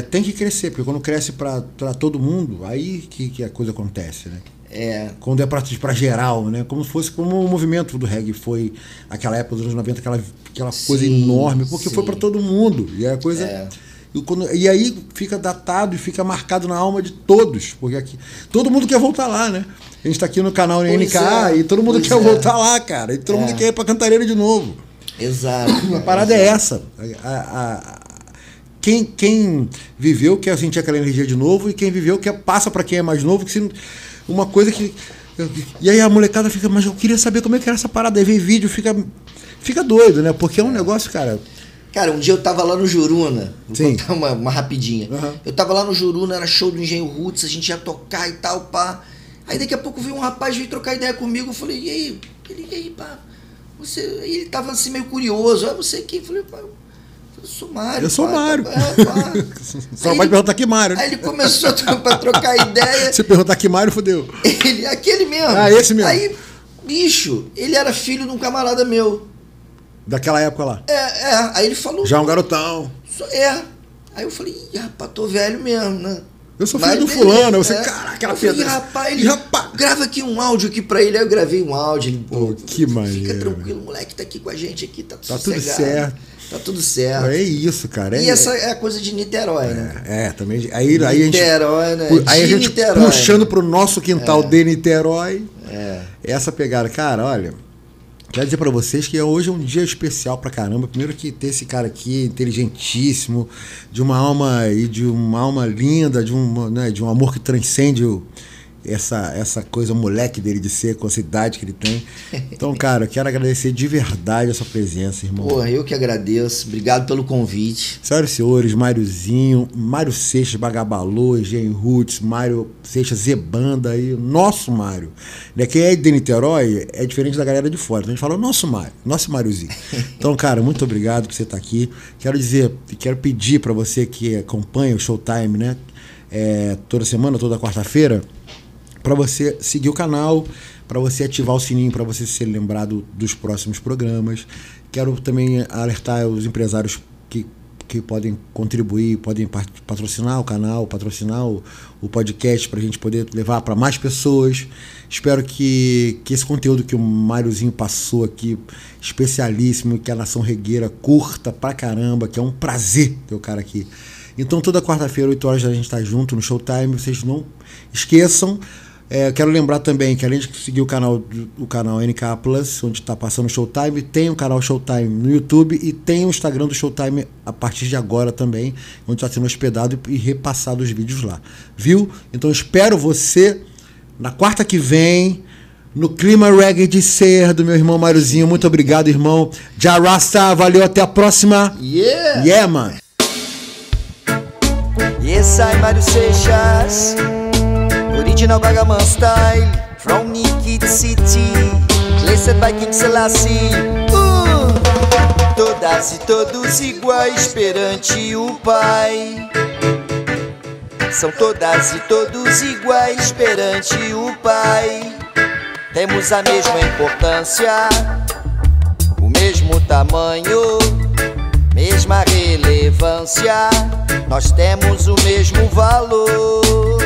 tem que crescer, porque quando cresce pra todo mundo, aí que a coisa acontece, né? Quando é pra geral, né? Como o movimento do reggae foi aquela época dos anos 90, aquela coisa enorme, porque foi pra todo mundo. E a coisa... E aí fica datado e fica marcado na alma de todos, porque aqui todo mundo quer voltar lá, né? A gente tá aqui no canal NK e todo mundo quer voltar lá, cara. E todo mundo quer ir pra Cantareira de novo. Exato. A parada é essa. Quem viveu quer sentir aquela energia de novo, e quem viveu passa pra quem é mais novo, uma coisa que... E aí a molecada fica, mas eu queria saber como é que era essa parada. Aí vem vídeo, fica doido, né? Porque é um negócio, cara... Cara, um dia eu tava lá no Juruna, vou contar uma rapidinha. Uhum. Eu tava lá no Juruna, era show do Engenho Roots, a gente ia tocar e tal, pá. Aí daqui a pouco veio um rapaz, veio trocar ideia comigo, eu falei, e aí? E aí, pá? Você... Aí ele tava assim meio curioso, você quem? Eu falei, pá, eu sou Mário. Eu sou Mário. Só aí pode perguntar que Mário. Aí ele começou pra trocar ideia. Se perguntar que Mário, fodeu. Aquele mesmo. Esse mesmo. Aí, bicho, ele era filho de um camarada meu. Daquela época lá. Aí ele falou... Já um garotão. Aí eu falei, rapaz, tô velho mesmo, né? Eu sou filho do fulano. Você, caraca, aquela pedra. Rapaz, grava aqui um áudio aqui pra ele. Aí eu gravei um áudio. Ele, pô, que maneiro. Fica tranquilo, o moleque tá aqui com a gente aqui, tá tudo certo. Tá tudo certo. É isso, cara. E essa é a coisa de Niterói, né? Também. Aí Niterói, né? Aí a gente puxando pro nosso quintal de Niterói. Essa pegada. Cara, olha... Quero dizer pra vocês que hoje é um dia especial pra caramba. Primeiro que ter esse cara aqui, inteligentíssimo, de uma alma linda, de um amor que transcende essa coisa moleque dele de ser, com essa idade que ele tem. Então, cara, eu quero agradecer de verdade a sua presença, irmão. Porra, eu que agradeço. Obrigado pelo convite. Senhoras e senhores, Máriozinho, Mário Seixas, Bagabalô, Engenho Roots, Mário Seixas, Zebanda aí, o nosso Mário. Quem é de Niterói é diferente da galera de fora. Então a gente fala o nosso Mário, nosso Máriozinho. Então, cara, muito obrigado por você estar aqui. Quero pedir para você que acompanha o Showtime, né? Toda semana, toda quarta-feira, para você seguir o canal, para você ativar o sininho, para você ser lembrado dos próximos programas. Quero também alertar os empresários que podem contribuir, podem patrocinar o canal, patrocinar o podcast, para a gente poder levar para mais pessoas. Espero que esse conteúdo que o Máriozinho passou aqui, especialíssimo, que a Nação Regueira curta pra caramba, que é um prazer ter o cara aqui. Então toda quarta-feira, 8 horas, a gente tá junto no Showtime. Vocês não esqueçam. Quero lembrar também que além de seguir o canal NK Plus, onde está passando o Showtime, tem o canal Showtime no YouTube e tem o Instagram do Showtime a partir de agora também, onde está sendo hospedado e repassado os vídeos lá. Viu? Então espero você na quarta que vem, no clima reggae de ser do meu irmão Mariozinho. Muito obrigado, irmão. Já Rasta, valeu, até a próxima. Yeah, man. Yes, I'm Mário Seixas, original Bagaman style, from Nikit City, blessed by King Selassie. Todas e todos iguais perante o Pai. São todas e todos iguais perante o Pai. Temos a mesma importância, o mesmo tamanho, mesma relevância. Nós temos o mesmo valor.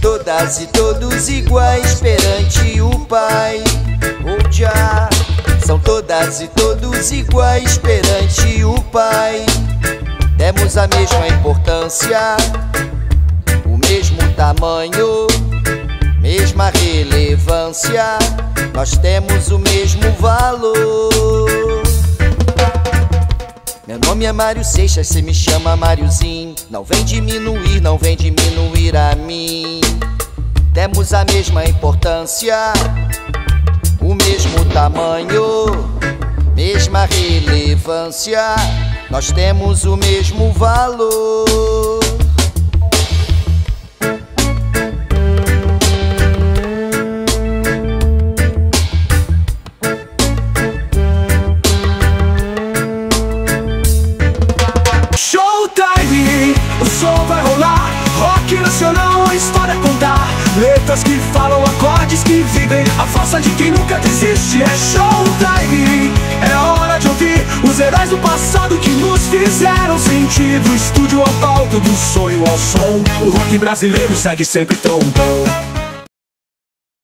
Todas e todos iguais perante o Pai. Oh, já. São todas e todos iguais perante o Pai. Temos a mesma importância, o mesmo tamanho, mesma relevância. Nós temos o mesmo valor. Meu nome é Mário Seixas, cê me chama Mariozinho. Não vem diminuir, não vem diminuir a mim. Temos a mesma importância, o mesmo tamanho, mesma relevância. Nós temos o mesmo valor. Showtime, o som vai rolar. Rock nacional, a história a contar. Letras que falam, acordes que vivem. A força de quem nunca desiste. É Showtime, é hora de ouvir os heróis do passado que nos fizeram sentir. Do estúdio ao palco, do sonho ao som, o rock brasileiro segue sempre tão bom.